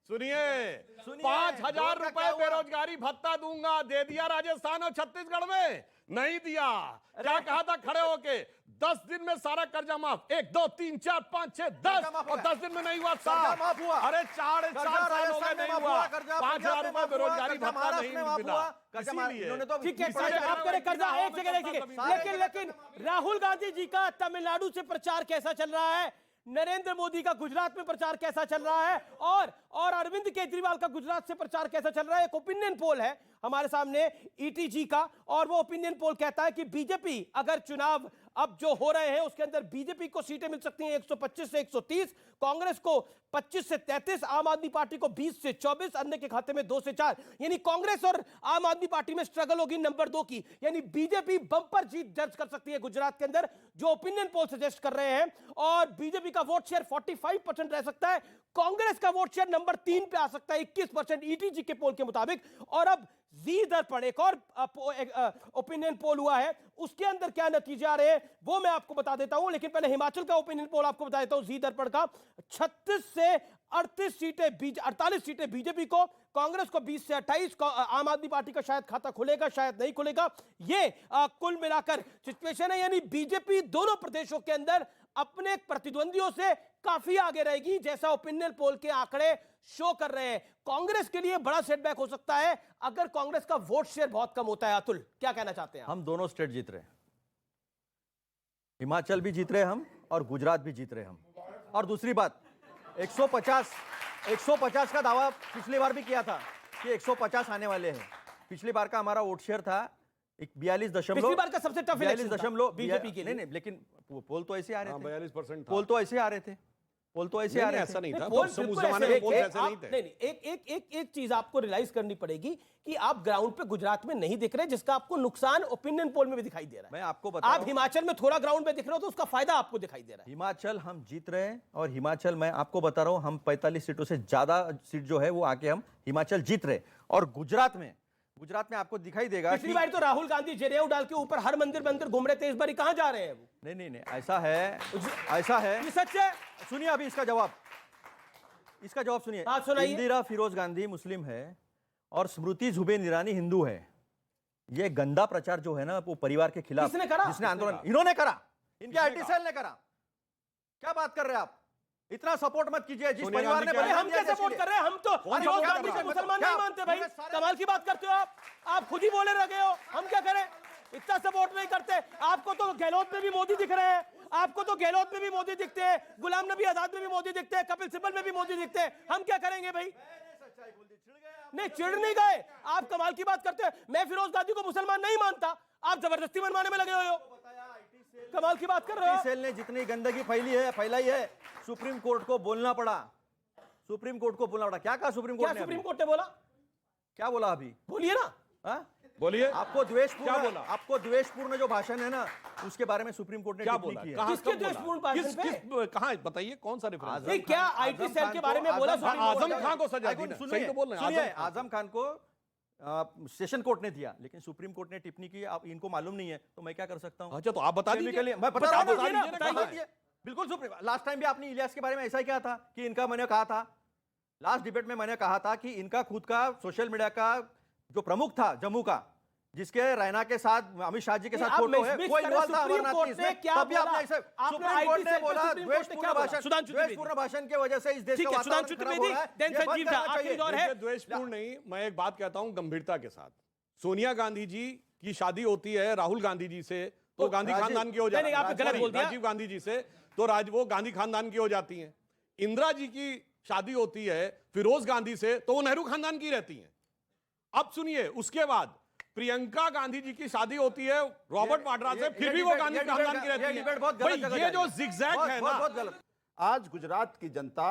सुनिए, 5,000 रुपए बेरोजगारी भत्ता दूंगा, दे दिया राजस्थान और छत्तीसगढ़ में? नहीं दिया। क्या कहा था खड़े होके? 10 दिन में सारा कर्जा माफ। 1 2 3 4 5 6 10 और 10 दिन में नहीं हुआ साहब। अरे 4 साल हो गए, नहीं हुआ। 5,000 रुपए बेरोजगारी भत्ता नहीं मिला। ठीक है, आप करें कर्जा, एक सेकंड, लेकिन राहुल गांधी जी का तमिलनाडु से प्रचार कैसा चल रहा है? नरेंद्र मोदी का गुजरात में प्रचार कैसा चल रहा है? और अरविंद केजरीवाल का गुजरात से प्रचार कैसा चल रहा है? एक ओपिनियन पोल है हमारे सामने ETG का, और वो ओपिनियन पोल कहता है कि बीजेपी, अगर चुनाव अब जो हो रहे हैं उसके अंदर बीजेपी को सीटें मिल सकती हैं 125 से 130, कांग्रेस को 25 से 33, आम आदमी पार्टी को 20 से 24, अन्य के खाते में 2 से 4। यानी कांग्रेस और आम आदमी पार्टी में स्ट्रगल होगी नंबर 2 की। यानी बीजेपी बंपर जीत दर्ज कर सकती है गुजरात के अंदर, जो ओपिनियन पोल सजेस्ट कर रहे हैं, और बीजेपी का वोट शेयर 45% रह सकता है, कांग्रेस का वोट शेयर नंबर 3 पे आ सकता है 21% ETG के पोल के मुताबिक। और अब जी दर्पण, एक और ओपिनियन पोल हुआ है, उसके अंदर क्या नतीजे आ रहे हैं वो मैं आपको बता देता हूं, लेकिन पहले हिमाचल का ओपिनियन पोल आपको बता देता हूं जी दर्पण का। 36 से 38 सीटें 48 सीटें बीजेपी को, कांग्रेस को 20 से 28, आम आदमी पार्टी का शायद खाता खुलेगा, शायद नहीं खुलेगा। ये कुल मिलाकर सिचुएशन है। यानी बीजेपी दोनों प्रदेशों के अंदर अपने प्रतिद्वंदियों से काफी आगे रहेगी, जैसा ओपिनियन पोल के आंकड़े शो कर रहे हैं। कांग्रेस के लिए बड़ा सेटबैक हो सकता है अगर कांग्रेस का वोट शेयर बहुत कम होता है। अतुल, क्या कहना चाहते हैं? हम दोनों स्टेट जीत रहे हैं, हिमाचल भी जीत रहे हम और गुजरात भी जीत रहे हम। और दूसरी बात, 150 का दावा पिछली बार भी किया था कि 150 आने वाले हैं। पिछली बार का हमारा वोट शेयर था 42 पिछली बार का सबसे टफ इलेक्शन था बीजेपी के लिए। नहीं, लेकिन पोल तो ऐसे आ रहे थे, 42% पोल तो ऐसे आ रहे थे, पोल तो ऐसे आ रहे थे। ऐसा नहीं था, उस जमाने में पोल ऐसे नहीं थे। एक चीज आपको रियलाइज करनी पड़ेगी कि आप ग्राउंड पे गुजरात में नहीं दिख रहे, जिसका आपको नुकसान ओपिनियन पोल में भी दिखाई दे रहा है। मैं आपको बता रहा हूं, आप हिमाचल में थोड़ा ग्राउंड पे दिख रहे हो तो उसका फायदा आपको दिखाई दे रहा है। हिमाचल हम जीत रहे हैं, और हिमाचल मैं आपको बता रहा हूं, हम 45 सीटों से ज्यादा सीट जो है वो आके हम हिमाचल जीत रहे। और गुजरात में आपको दिखाई देगा, पिछली बार तो राहुल गांधी जनेऊ डाल के ऊपर हर मंदिर बनकर घूम रहे थे, इस बार कहां जा रहे हैं वो? नहीं, ऐसा है, ये सच है। सुनिए अभी इसका जवाब सुनिए। इंदिरा फिरोज गांधी मुस्लिम है और स्मृति जुबिन ईरानी हिंदू है। ये गंदा प्रचार जो है ना वो परिवार के खिलाफ, किसने करा? जिसने आंदोलन, इन्होंने करा, इनके IT सेल ने करा। क्या बात कर रहे हैं आप? इतना सपोर्ट मत कीजिए जिस परिवार ने। हम क्या सपोर्ट कर रहे हैं? हम तो फिरोज गांधी को मुसलमान नहीं मानते भाई। कमाल की बात करते हो आप खुद ही बोले रह गए हो। हम क्या करें? इतना सपोर्ट नहीं करते। आपको तो गहलोत में भी मोदी दिख रहे हैं, आपको तो गहलोत में भी मोदी दिखते हैं, गुलाम नबी आजाद में भी मोदी दिखते हैं, कपिल सिब्बल में भी मोदी दिखते हैं। हम क्या करेंगे भाई? नहीं, चिढ़ नहीं गए आप, कमाल की बात करते हैं। मैं फिरोज गांधी को मुसलमान नहीं मानता, आप जबरदस्ती मनवाने में लगे हुए हो। कमाल की बात कर रहे हो। सेल ने जितनी गंदगी फैलाई है, सुप्रीम कोर्ट को बोलना पड़ा। क्या कहा सुप्रीम कोर्ट ने? सुप्रीम कोर्ट ने बोला? क्या बोला? अभी बोलिए ना। बोलिए, आपको द्वेषपूर्ण, क्या बोला? आपको द्वेषपूर्ण जो भाषण है ना, उसके बारे में सुप्रीम कोर्ट ने क्या टिप्पणी बोला? की है। कहाँ किसके कब बोला? द्वेषपूर्ण भाषण पे? कहाँ बताइए, कौन सा रेफरेंस? नहीं, क्या आईटी सेल के बारे में बोला सुप्रीम कोर्ट आजम ने? खान को सजा दी ना, सही तो बोल रहे हैं। सुनिए, आजम खान को सेशन कोर्ट ने दिया, लेकिन सुप्रीम कोर्ट ने टिप्पणी की, आप इनको मालूम नहीं है, तो मैं क्या कर सकता हूँ? अच्छा, तो आप बता दीजिए। मैं बता रहा हूँ, बता दीजिए ना, कहाँ है? बिल्कुल सुप्रीम। लास्ट टाइम भी आपने इलियास के बारे में ऐसा ही कहा था कि इनका, मैंने कहा था लास्ट डिबेट में, मैंने कहा था कि इनका खुद का सोशल मीडिया का जो प्रमुख था जम्मू का, जिसके रैना के साथ, अमित शाह जी के साथ फोटो है, वो इन्वॉल्व था अमरनाथ केस में। तभी आपने ऐसे, सुप्रीम कोर्ट ने बोला द्वेषपूर्ण भाषण, द्वेषपूर्ण भाषण की वजह से इस देश का वातावरण खराब हो रहा है, ये बंद करना चाहिए। द्वेषपूर्ण नहीं, मैं एक बात कहता हूं गंभीरता के साथ। सोनिया गांधी जी की शादी होती है राहुल गांधी जी से, तो गांधी खानदान की हो जाती है। आपने गलत बोल दिया। राजीव गांधी जी से, तो वो गांधी खानदान की हो जाती हैं। इंदिरा जी की शादी होती है फिरोज गांधी से, तो वो नेहरू खानदान की रहती हैं। अब सुनिए, उसके बाद प्रियंका गांधी जी की शादी होती है रॉबर्ट वाड्रा से, फिर भी वो गांधी खानदान की रहती है। भाई ये जो जिगजैग है ना, आज गुजरात की जनता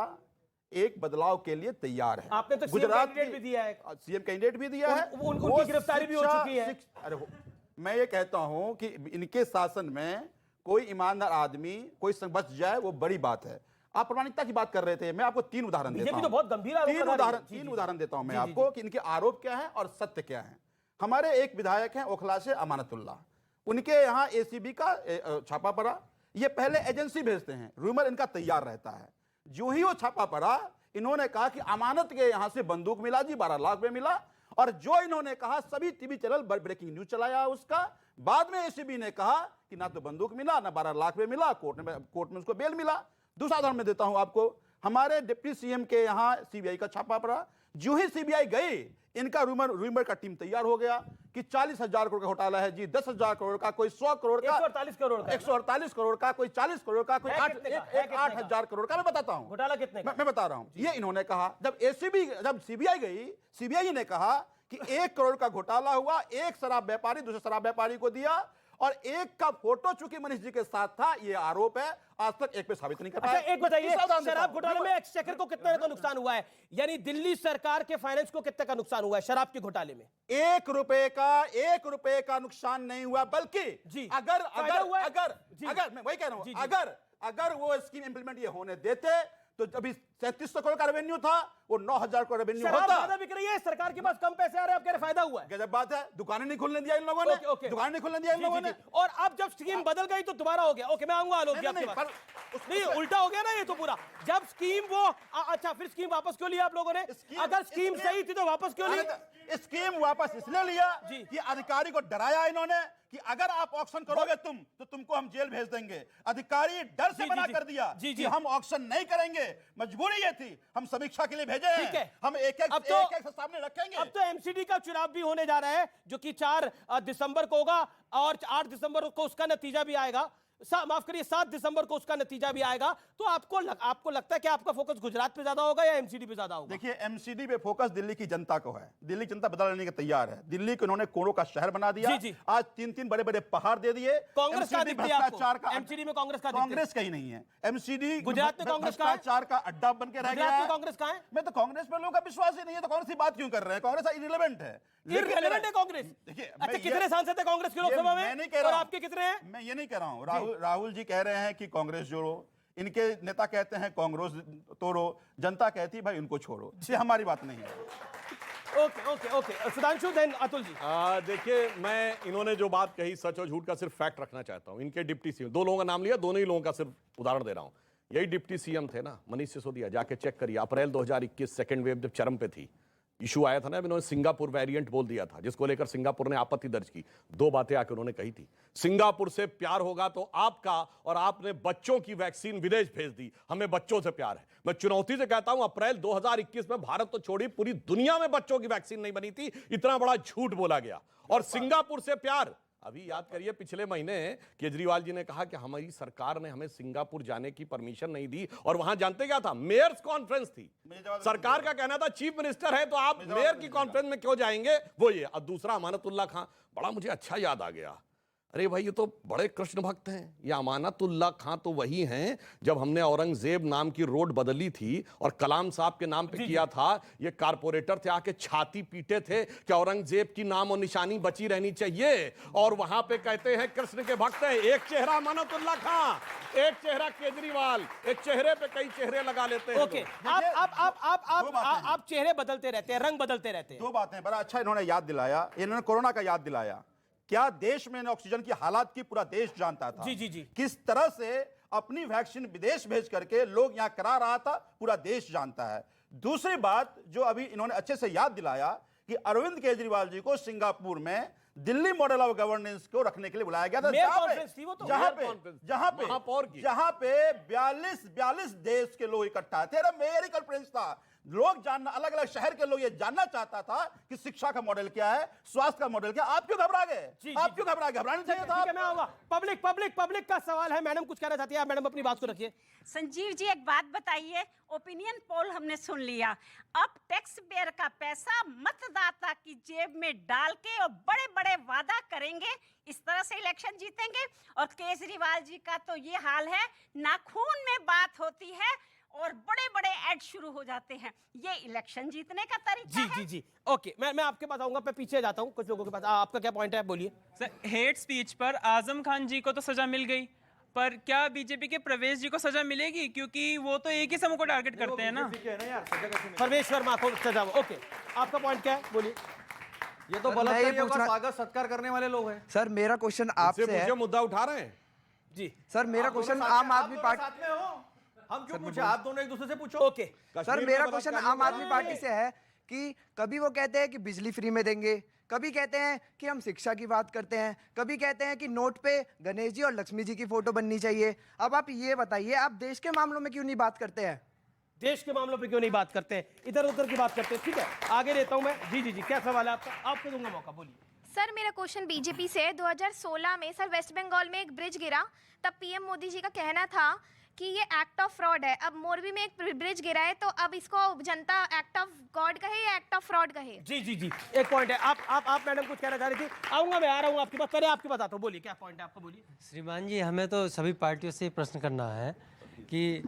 एक बदलाव के लिए तैयार है। आपने तो गुजरात कैंडिडेट भी दिया है, सीएम कैंडिडेट भी दिया है, उनकी गिरफ्तारी भी हो चुकी है। अरे मैं ये कहता हूं कि इनके शासन में कोई ईमानदार आदमी कोई बच जाए, वो बड़ी बात है। आप प्रामाणिकता की बात कर रहे थे, मैं आपको 3 उदाहरण देता हूं। तो बहुत गंभीर आरोप लगा रही है। 3 उदाहरण देता हूं मैं आपको कि इनके आरोप क्या है और सत्य क्या है। हमारे एक विधायक हैं ओखला से, अमानतुल्लाह, उनके यहाँ एसीबी का छापा पड़ा। ये पहले एजेंसी भेजते हैं, रूमर इनका तैयार रहता है। जो ही वो छापा पड़ा, इन्होंने कहा कि अमानत के यहां से बंदूक मिला जी, 12 लाख में मिला। और जो इन्होंने कहा, सभी टीवी चैनल ब्रेकिंग न्यूज चलाया उसका। बाद में एसीबी ने कहा कि ना तो बंदूक मिला, ना 12 लाख में मिला, कोर्ट में उसको बेल मिला। दूसरा उदाहरण मैं देता हूं आपको, हमारे डिप्टी सीएम के यहाँ सीबीआई का छापा पड़ा। जो ही सीबीआई गई, इनका रूमर का टीम तैयार हो गया कि 40,000 करोड़ का घोटाला है जी, 10,000 करोड़ का, कोई 100 करोड़ का, 148 करोड़ का, 148 करोड़ का, कोई 40 करोड़ का, कोई 8,000 करोड़ का। मैं बताता हूं घोटाला कितने का? मैं बता रहा हूं। ये इन्होंने कहा, जब सीबीआई गई, सीबीआई ने कहा कि 1 करोड़ का घोटाला हुआ, एक शराब व्यापारी दूसरे शराब व्यापारी को दिया, और एक का फोटो चूंकि मनीष जी के साथ था, ये आरोप है। आज तक एक पे साबित नहीं कर पाया। अच्छा, एक बताइए, शराब घोटाले में एक्सचेकर को कितने का नुकसान हुआ है? यानी दिल्ली सरकार के फाइनेंस को कितने का नुकसान हुआ है शराब के घोटाले में? 1 रुपए का नुकसान नहीं हुआ, बल्कि अगर मैं वही कह रहा हूं, अगर वो स्कीम इंप्लीमेंट ये होने देते, तो अभी 3700 करोड़ का रेवेन्यू था, वो 9,000 करोड़ रेवेन्यू होता। ज्यादा बिक रही है, सरकार के पास कम पैसे आ रहे हैं, आप कह रहे फायदा हुआ है। गजब बात है, दुकानें नहीं खोलने दिया इन लोगों ने। दुकानें नहीं खोलने दिया इन लोगों ने। और अब जब स्कीम बदल गई तो दोबारा हो गया। ओके, मैं आऊंगा आलोक जी आपके पास। नहीं, उल्टा हो गया ना ये तो पूरा। जब स्कीम वो अच्छा, फिर स्कीम वापस क्यों लिया आप लोगों ने? अगर स्कीम सही थी तो वापस क्यों ली? स्कीम वापस इसलिए लिया कि अधिकारी को डराया इन्होंने कि अगर आप ऑक्शन करोगे तो तुमको हम जेल भेज देंगे। अधिकारी डर से मना कर दिया कि हम ऑक्शन नहीं करेंगे। मजबूरी ये थी, हम समीक्षा के लिए भेजे हैं, हम एक सामने रखेंगे। अब तो एमसीडी का चुनाव भी होने जा रहा है, जो कि 4 दिसंबर को होगा, और 8 दिसंबर को उसका नतीजा भी आएगा। माफ करिए, 7 दिसंबर को उसका नतीजा भी आएगा। तो आपको लगता है कि आपका फोकस गुजरात पे ज्यादा होगा या एमसीडी पे ज्यादा होगा? देखिए, एमसीडी पे फोकस दिल्ली की जनता को है। दिल्ली जनता बदलने के तैयार है। दिल्ली को इन्होंने कोरों का शहर बना दिया। आज 3-3 बड़े-बड़े पहाड़ दे दिए। कांग्रेस का भ्रष्टाचार का, एमसीडी में कांग्रेस कहीं नहीं है। एमसीडी गुजरात में कांग्रेस का भ्रष्टाचार का अड्डा बन के रह गया है। कांग्रेस कहां है? मैं तो कांग्रेस में लोगों का विश्वास ही नहीं है, तो कौन सी बात क्यों कर रहे हैं? कांग्रेस इररिलेवेंट है। इररिलेवेंट है कांग्रेस? देखिए, अच्छा, कितने सांसद है कांग्रेस के लोकसभा में? मैं नहीं कह रहा हूं, आपके कितने हैं? मैं ये नहीं कह रहा हूं। राहुल जी कह रहे हैं कि कांग्रेस जोड़ो, इनके नेता कहते हैं कांग्रेस तोड़ो, जनता कहती है भाई उनको छोड़ो। ये हमारी बात नहीं है। Okay, Sudhanshu, then Atul ji. देखिए, मैं इन्होंने जो बात कही, सच और झूठ का सिर्फ फैक्ट रखना चाहता हूं। इनके डिप्टी सीएम, 2 लोगों का नाम लिया, दोनों ही लोगों का सिर्फ उदाहरण दे रहा हूं। यही डिप्टी सीएम थे ना, मनीष सिसोदिया, जाके चेक करिए। अप्रैल 2021 सेकेंड वेव जब चरम पे थी, इशू आया था ना, इन्होंने सिंगापुर वेरिएंट बोल दिया था, जिसको लेकर सिंगापुर ने आपत्ति दर्ज की। 2 बातें आकर उन्होंने कही थी, सिंगापुर से प्यार होगा तो आपका, और आपने बच्चों की वैक्सीन विदेश भेज दी, हमें बच्चों से प्यार है। मैं चुनौती से कहता हूं, अप्रैल 2021 में भारत तो छोड़ी, पूरी दुनिया में बच्चों की वैक्सीन नहीं बनी थी, इतना बड़ा झूठ बोला गया। और सिंगापुर से प्यार, अभी याद करिए, पिछले महीने केजरीवाल जी ने कहा कि हमारी सरकार ने हमें सिंगापुर जाने की परमिशन नहीं दी, और वहां जानते क्या था? मेयर्स कॉन्फ्रेंस थी। सरकार का कहना था चीफ मिनिस्टर है तो आप मेयर की कॉन्फ्रेंस में क्यों जाएंगे? वो ये। और दूसरा, अमानतुल्लाह खान, बड़ा मुझे अच्छा याद आ गया। अरे भाई ये तो बड़े कृष्ण भक्त हैं। ये अमानतुल्लाह खां तो वही हैं जब हमने औरंगजेब नाम की रोड बदली थी और कलाम साहब के नाम पे किया था, ये कारपोरेटर थे आके छाती पीटे थे कि औरंगजेब की नाम और निशानी बची रहनी चाहिए, और वहां पे कहते हैं कृष्ण के भक्त हैं। एक चेहरा अमानतुल्लाह खां, एक चेहरा केजरीवाल, एक चेहरे पे कई चेहरे लगा लेते हैं। ओके, आप चेहरे बदलते रहते हैं, रंग बदलते रहते हैं। दो बातें बड़ा अच्छा इन्होंने याद दिलाया, इन्होंने कोरोना का याद दिलाया। क्या देश में ऑक्सीजन की हालात की पूरा देश जानता था? जी जी जी। किस तरह से अपनी वैक्सीन विदेश भेज करके लोग यहां करा रहा था, पूरा देश जानता है। दूसरी बात जो अभी इन्होंने अच्छे से याद दिलाया कि अरविंद केजरीवाल जी को सिंगापुर में दिल्ली मॉडल ऑफ गवर्नेंस को रखने के लिए बुलाया गया था, जहां पे 42 देश के लोग इकट्ठा थे। मेयर कॉन्फ्रेंस था, लोग जानना, अलग अलग शहर के लोग ये जानना चाहता था कि शिक्षा का मॉडल क्या है, स्वास्थ्य का मॉडल क्या। आप क्यों घबरा गए? आप क्यों घबरा गए? घबराना चाहिए था। पब्लिक का सवाल है। मैडम कुछ कहना चाहती है, मैडम अपनी बात को रखिए। संजीव जी एक बात बताइए, ओपिनियन पोल हमने सुन लिया, अब टैक्स पेयर का पैसा मतदाता की जेब में डाल के और बड़े बड़े वादा करेंगे, इस तरह से इलेक्शन जीतेंगे। और केजरीवाल जी का तो ये हाल है, नाखून में बात होती है और बड़े बड़े ऐड शुरू हो जाते हैं। ये इलेक्शन जीतने का तरीका है। जी ओके, मैं आपके पास आऊंगा, मैं पीछे जाता हूं कुछ लोगों के पास। आपका क्या पॉइंट है, बोलिए। सर, हेट स्पीच पर आजम खान जी को तो सजा मिल गई, पर क्या बीजेपी के प्रवेश जी को सजा मिलेगी? क्योंकि वो तो एक ही समूह को टारगेट करते हैं ना। प्रवेश वर्मा को सजा। ओके, आपका पॉइंट क्या है, बोलिए। ये तो बलात्कारी का स्वागत सत्कार करने वाले लोग हैं। सर मेरा क्वेश्चन आपसे है। मुद्दा उठा रहे हैं जी। सर मेरा क्वेश्चन आम आदमी पार्टी, हम क्यों पूछे? आप दोनों एक दूसरे से पूछो। ओके सर मेरा क्वेश्चन आम आदमी पार्टी से है कि कभी वो कहते हैं कि बिजली फ्री में देंगे, कभी कहते हैं कि हम शिक्षा की बात करते हैं, कभी कहते हैं कि नोट पे गणेश जी और लक्ष्मी जी की फोटो बननी चाहिए। अब आप ये बताइए, आप देश के मामलों में क्यों नहीं बात करते हैं? देश के मामलों पे क्यों नहीं बात करते हैं, इधर उधर की बात करते हैं। ठीक है, आगे देता हूं मैं। जी क्या सवाल है आपका? आपको दूंगा मौका, बोलिए। सर मेरा क्वेश्चन बीजेपी से है। 2016 में सर वेस्ट बंगाल में एक ब्रिज गिरा, तब पीएम मोदी जी का कहना था कि ये एक्ट ऑफ फ्रॉड है। अब मोरबी में एक ब्रिज गिरा है, तो अब इसको जनता एक्ट ऑफ गॉड कहे या एक्ट ऑफ फ्रॉड कहे? जी एक पॉइंट है। आप मैडम कुछ कहना चाह रही थी? आऊंगा, मैं आ रहा हूँ आपकी बात। पहले आपकी बताता हूँ, बोलिए क्या पॉइंट है आपका, बोलिए। श्रीमान जी, हमें तो सभी पार्टियों से प्रश्न करना है कि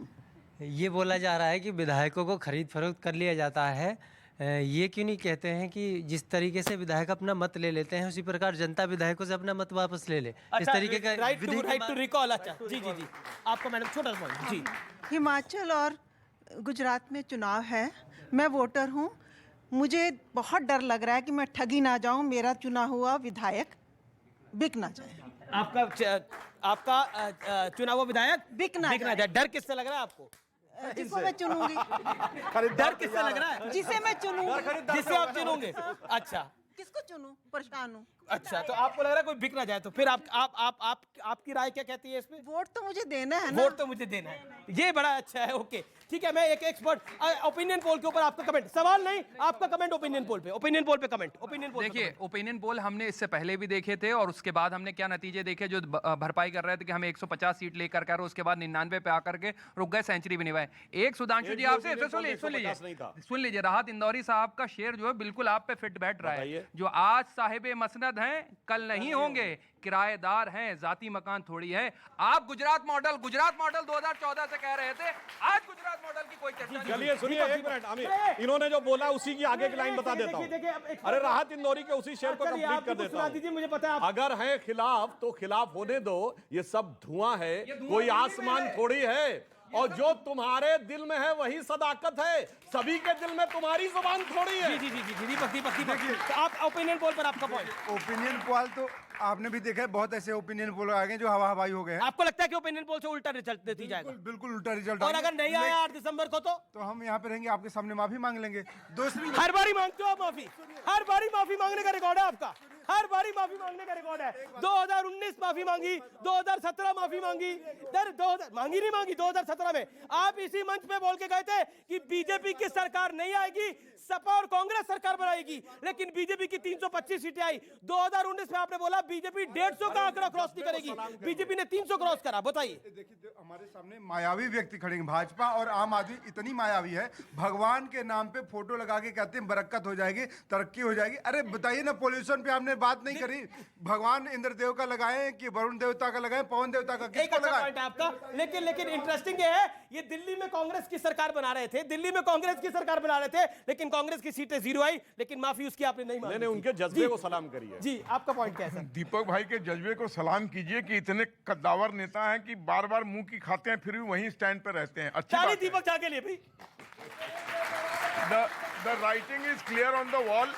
ये बोला जा रहा है कि विधायकों को खरीद फरोख्त कर लिया जाता है। ये क्यों नहीं कहते हैं कि जिस तरीके से विधायक अपना मत ले लेते हैं, उसी प्रकार जनता विधायकों से अपना मत वापस ले ले? इस तरीके का राइट टू रिकॉल। अच्छा जी आपका मैडम छोटा सा पॉइंट। जी, हिमाचल और गुजरात में चुनाव है, मैं वोटर हूँ, मुझे बहुत डर लग रहा है कि मैं ठगी ना जाऊँ, मेरा चुना हुआ विधायक बिक ना जाए। आपका चुना हुआ विधायक बिक ना जाए। डर किससे लग रहा है आपको? जिसको मैं चुनूंगी। डर किससे लग रहा है? जिसे मैं चुनूंगी। जिसे आप चुनोगे। अच्छा, किसको चुनूं? परेशान हूँ। अच्छा, तो आपको लग रहा है कोई बिक ना जाए, तो फिर आपकी राय क्या कहती है इसमें? वोट तो मुझे देना है ना। वोट तो मुझे देना है, ये बड़ा अच्छा है। ओके ठीक है, मैं एक एक्सपर्ट ओपिनियन पोल के ऊपर आपका कमेंट, सवाल नहीं, आपका कमेंट ओपिनियन पोल पे कमेंट। ओपिनियन पोल देखिए, ओपिनियन पोल हमने इससे पहले भी देखे थे और उसके बाद हमने क्या नतीजे देखे, जो भरपाई कर रहे थे कि हमें 150 सीट लेकर कर, उसके बाद 99 पे आकर के रुक गए, सेंचुरी भी नहीं भाई। एक सुधांशु जी आपसे सुन लीजिए, राहत इंदौरी साहब का शेर जो है बिल्कुल आप पे फिट बैठ रहा है। जो आज साहिबे मसनद हैं, कल नहीं होंगे, किराएदार हैं, जाती मकान थोड़ी है। आप गुजरात मॉडल 2014 से कह रहे थे, आज गुजरात मॉडल की कोई चर्चा नहीं। चलिए सुनिए एक मिनट, आमिर, इन्होंने जो बोला उसी की आगे की लाइन बता देता हूं। अरे राहत इंदौरी के उसी शेर को कंप्लीट कर देता हूं। मुझे पता है अगर है खिलाफ तो खिलाफ होने दो, ये सब धुआं है, कोई आसमान थोड़ी है। और जो तुम्हारे दिल में है वही सदाकत है, सभी के दिल में तुम्हारी जुबान थोड़ी है। जी। तो आप ओपिनियन पोल पर आपका पॉइंट। ओपिनियन पोल तो आपने भी देखा है, बहुत ऐसे ओपिनियन पोल आ गए जो हवाई हो गए हैं। आपको लगता है कि ओपिनियन पोल से उल्टा रिजल्ट देती जाएगा? बिल्कुल उल्टा रिजल्ट। और अगर नहीं आया 8 दिसंबर को तो हम यहाँ पे रहेंगे, आपके सामने माफी मांग लेंगे। दूसरी, हर बारी मांगते हो आप माफी, हर बारी माफी मांगने का रिकॉर्ड है आपका, हर बारी माफी मांगने का रिकॉर्ड है। 2019 माफी मांगी, 2017 माफी मांगी, 2017 में आप इसी मंच पे बोल के गए थे कि बीजेपी की सरकार नहीं आएगी, सपा और कांग्रेस सरकार बनाएगी, लेकिन बीजेपी की 325 सीटें आई। 2019 में आपने बोला बीजेपी 150 का आंकड़ा क्रॉस नहीं करेगी, बीजेपी ने 300 क्रॉस करा। बताइए, देखिए हमारे सामने मायावी व्यक्ति खड़े हैं, भाजपा और आम आदमी इतनी मायावी है, भगवान के नाम पे फोटो लगा के कहते हैं बरकत हो जाएगी, तरक्की हो जाएगी। अरे बताइए ना, पोल्यूशन पे आपने बात नहीं करी। भगवान इंद्रदेव का लगाए कि वरुण देवता का लगाए, पवन देवता का, एक अच्छा पॉइंट है आपका। लेकिन इंटरेस्टिंग ये है, ये दिल्ली में कांग्रेस की सरकार बना रहे थे, दिल्ली में कांग्रेस की सरकार बना रहे थे, लेकिन कांग्रेस की सीटें 0 आई, लेकिन माफी उसकी आपने नहीं मानी। उनके जज्बे को सलाम करिए। जी, आपका पॉइंट क्या है? दीपक भाई के जज्बे को सलाम कीजिए कि इतने कद्दावर नेता हैं कि बार बार मुंह की खाते हैं, फिर भी वहीं स्टैंड पे रहते हैं। अच्छी बात है। दीपक जाके लिए भाई, the writing is clear on the wall.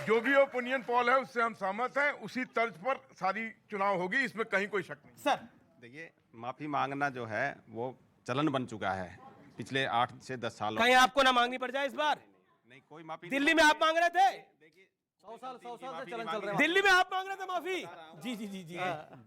जो भी ओपिनियन पोल है उससे हम सहमत हैं, उसी तर्ज पर सारी चुनाव होगी, इसमें कहीं कोई शक नहीं। सर देखिए, माफी मांगना जो है वो चलन बन चुका है पिछले 8 से 10 सालों। कहीं आपको ना मांगनी पड़ जाए इस बार? नहीं, कोई माफी। दिल्ली में आप मांग रहे थे, 100 साल से चलन चल रहा है। दिल्ली में आप मांग रहे थे माफी। जी जी जी जी।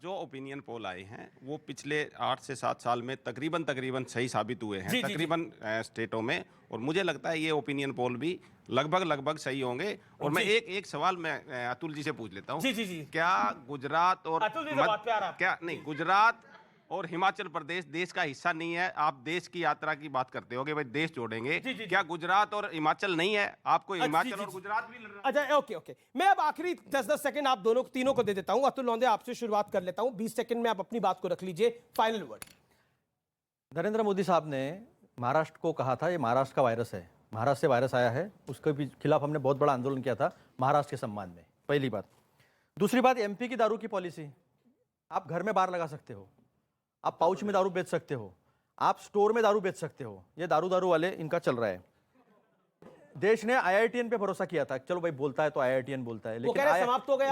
जो ओपिनियन पोल आए हैं वो पिछले 8 से 7 साल में तकरीबन सही साबित हुए हैं, तकरीबन स्टेटों में। और मुझे लगता है ये ओपिनियन पोल भी लगभग सही होंगे। और मैं एक सवाल मैं अतुल जी से पूछ लेता हूँ। क्या गुजरात और गुजरात और हिमाचल प्रदेश देश का हिस्सा नहीं है? आप देश की यात्रा की बात करते हो कि भाई देश जोड़ेंगे, क्या गुजरात और हिमाचल नहीं है? आपको हिमाचल और गुजरात भी लड़ रहा है। अच्छा, ओके। मैं अब आखिरी 10-10 सेकंड आप तीनों को दे देता हूं। अतुल लोंदे, आपसे शुरुआत कर लेता हूं। 20 सेकंड में आप अपनी बात को रख लीजिए। Final word. नरेंद्र मोदी साहब ने महाराष्ट्र को कहा था ये महाराष्ट्र का वायरस है, महाराष्ट्र से वायरस आया है, उसके भी खिलाफ हमने बहुत बड़ा आंदोलन किया था महाराष्ट्र के सम्मान में। पहली बात। दूसरी बात, एमपी की दारू की पॉलिसी, आप घर में बार लगा सकते हो, आप पाउच में दारू बेच सकते हो, आप स्टोर में दारू बेच सकते हो। ये दारू वाले इनका चल रहा है। देश ने IITN पे भरोसा किया था, चलो भाई बोलता है तो IITN बोलता है,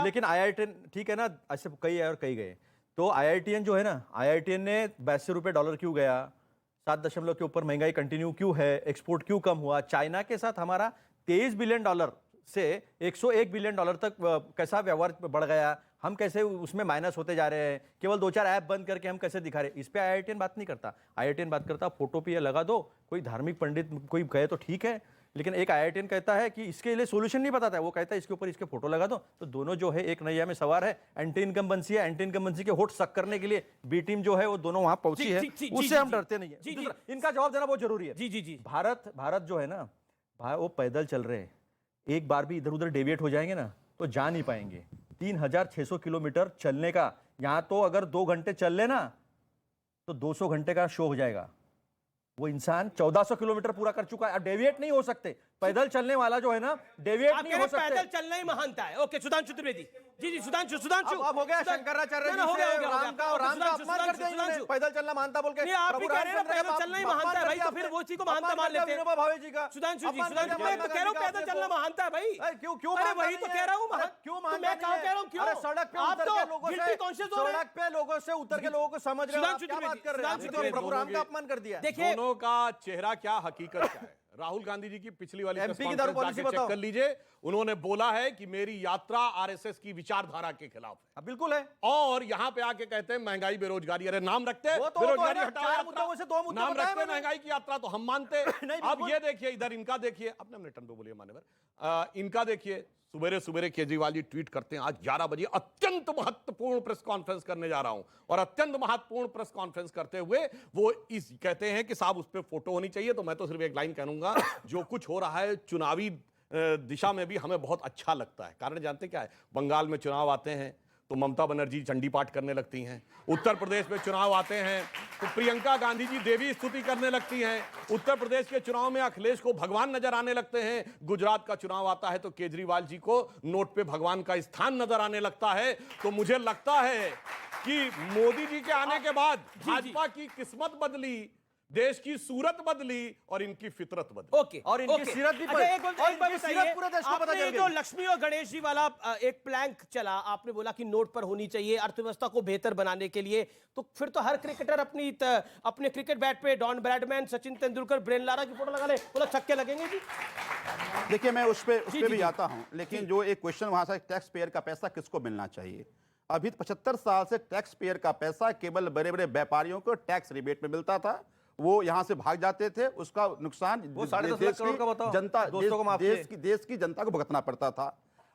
लेकिन IITN ठीक है ना, ऐसे कई आए और कई गए। तो IITN जो है ना, IITN ने $82 क्यों गया, 7 के ऊपर महंगाई कंटिन्यू क्यों है, एक्सपोर्ट क्यों कम हुआ, चाइना के साथ हमारा $23 बिलियन से $101 बिलियन तक कैसा व्यवहार बढ़ गया, हम कैसे उसमें माइनस होते जा रहे हैं, केवल 2-4 ऐप बंद करके हम कैसे दिखा रहे हैं। इस पे IITN बात नहीं करता। IITN बात करता फोटो पे ये लगा दो, कोई धार्मिक पंडित कोई कहे तो ठीक है, लेकिन एक IITN कहता है कि इसके लिए सोल्यूशन नहीं बताता है, वो कहता है इसके ऊपर इसके फोटो लगा दो। तो दोनों जो है एक नैया में सवार है। एंटी इनकम्बेंसी है, एंटी इनकम्बेंसी के होठ सक करने के लिए बी टीम जो है वो दोनों वहां पहुंची है, उससे हम डरते नहीं है। इनका जवाब देना बहुत जरूरी है। जी। भारत जो है ना, वो पैदल चल रहे हैं, एक बार भी इधर उधर डेविएट हो जाएंगे ना तो जा नहीं पाएंगे। 3600 किलोमीटर चलने का, यहां तो अगर 2 घंटे चल लेना तो 200 घंटे का शो हो जाएगा। वो इंसान 1400 किलोमीटर पूरा कर चुका है, अब डेविएट नहीं हो सकते। पैदल चलने वाला जो है ना, डेविएट नहीं हो सकते। पैदल चलना ही महानता है। ओके, सुधांशु त्रिवेदी जी। सुधांशु अब हो गया शंकराचार्य जी से राम का अपमान कर दिया इन्होंने, पैदल चलना महानता बोल के। आप ही कह रहे हैं पैदल चलना ही महानता है भाई, तो फिर वो चीज को महानता मान लेते हैं। भावे जी का सुधांशु जी, मैं तो कह रहा हूं पैदल चलना महानता है भाई। क्यों? अरे वही तो कह रहा हूं, क्यों मैं कह रहा हूं क्यों? सड़क पे उतर के लोगों से, सड़क पे लोगों से उतर के लोगों को समझ रहे हो, क्या बात कर रहे हैं? प्रभु राम का अपमान कर दिया। देखिए, दोनों का चेहरा क्या, हकीकत क्या है। राहुल गांधी जी की पिछली वाली एमपी की दारू पॉलिसी चेक कर लीजिए। उन्होंने बोला है कि मेरी यात्रा आरएसएस की विचारधारा के खिलाफ है। बिल्कुल है। और यहां पे आके कहते हैं महंगाई बेरोजगारी, अरे नाम रखते हैं बेरोजगारी हटाओ, नाम रखते हैं महंगाई की यात्रा, तो हम मानते। अब ये देखिए, इधर इनका देखिए, अपने अपने टर्न पे बोलिए मान्यवर। इनका देखिए, सुबह केजरीवाल जी ट्वीट करते हैं, आज 11 बजे अत्यंत महत्वपूर्ण प्रेस कॉन्फ्रेंस करने जा रहा हूं। और अत्यंत महत्वपूर्ण प्रेस कॉन्फ्रेंस करते हुए वो कहते हैं कि साहब उस पर फोटो होनी चाहिए। तो मैं तो सिर्फ एक लाइन कहूंगा, जो कुछ हो रहा है चुनावी दिशा में भी हमें बहुत अच्छा लगता है। कारण जानते क्या है, बंगाल में चुनाव आते हैं तो ममता बनर्जी चंडी पाठ करने लगती हैं, उत्तर प्रदेश में चुनाव आते हैं तो प्रियंका गांधी जी देवी स्तुति करने लगती हैं, उत्तर प्रदेश के चुनाव में अखिलेश को भगवान नजर आने लगते हैं, गुजरात का चुनाव आता है तो केजरीवाल जी को नोट पे भगवान का स्थान नजर आने लगता है। तो मुझे लगता है कि मोदी जी के आने के बाद भाजपा की किस्मत बदली, देश की सूरत बदली और इनकी फितरत बदली। ओके, और इनकी सीरत भी पूरे देश को पता चल गई। जो लक्ष्मी और गणेश जी वाला एक प्लैंक चला, आपने बोला कि नोट पर होनी चाहिए अर्थव्यवस्था को बेहतर बनाने के लिए, तो फिर तो हर क्रिकेटर अपने क्रिकेट बैट पे Don Bradman, Sachin Tendulkar, Brian Lara की फोटो लगा ले, बोला छक्के लगेंगे जी। देखिए, मैं उस पे भी आता हूं, लेकिन जो एक क्वेश्चन वहां से, टैक्स पेयर का पैसा किसको मिलना चाहिए? अभी 75 साल से टैक्स पेयर का पैसा केवल बड़े बड़े व्यापारियों को टैक्स रिबेट में मिलता था, वो यहां से भाग जाते थे, उसका नुकसान वो 10.5 लाख करोड़ का बताओ, जनता, देश की जनता को भुगतना पड़ता था।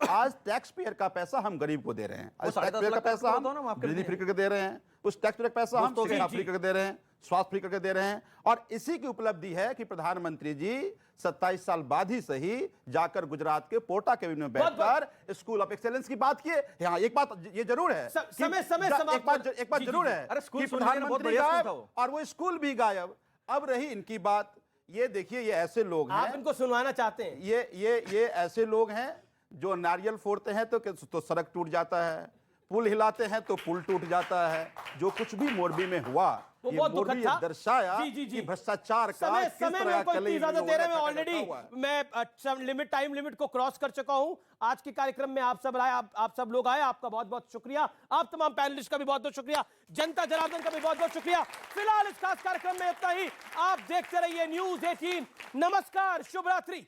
आज टैक्स पेयर का पैसा हम गरीब को दे रहे हैं, आज टैक्स पेयर का पैसा हम बिजली फ्री करके दे रहे हैं, उस टैक्स पेयर का पैसा हम शिक्षा फ्री करके दे रहे हैं, स्वास्थ्य फ्री करके दे रहे हैं। और इसी की उपलब्धि है कि प्रधानमंत्री जी 27 साल बाद ही सही जाकर गुजरात के पोटा केबिन में बैठकर स्कूल ऑफ एक्सेलेंस की बात किए। हाँ, एक बात ये जरूर है, एक बात जरूर है कि प्रधानमंत्री गायब और वो स्कूल भी गायब। अब रही इनकी बात, ये देखिए ये ऐसे लोग हैं, आप इनको सुनवाना चाहते हैं, ये ऐसे लोग हैं जो नारियल फोड़ते हैं तो सड़क टूट जाता है, पुल हिलाते हैं तो पुल टूट जाता है। जो कुछ भी मोरबी में हुआ वो ये बहुत मोरबी दुखद था। दर्शाया जी। कि भ्रष्टाचार का समय किस तरह में कोई कलई इजाजत दे रहे हैं। लोगों ने ऑलरेडी मैं टाइम लिमिट को क्रॉस कर चुका हूं। आज के कार्यक्रम में आप सब लोग आए, आपका बहुत बहुत शुक्रिया। आप तमाम पैनलिस्ट का भी बहुत बहुत शुक्रिया, जनता जनार्दन का भी बहुत बहुत शुक्रिया। फिलहाल इस खास कार्यक्रम में इतना ही। आप देखते रहिए न्यूज़ 18। नमस्कार, शुभ रात्रि।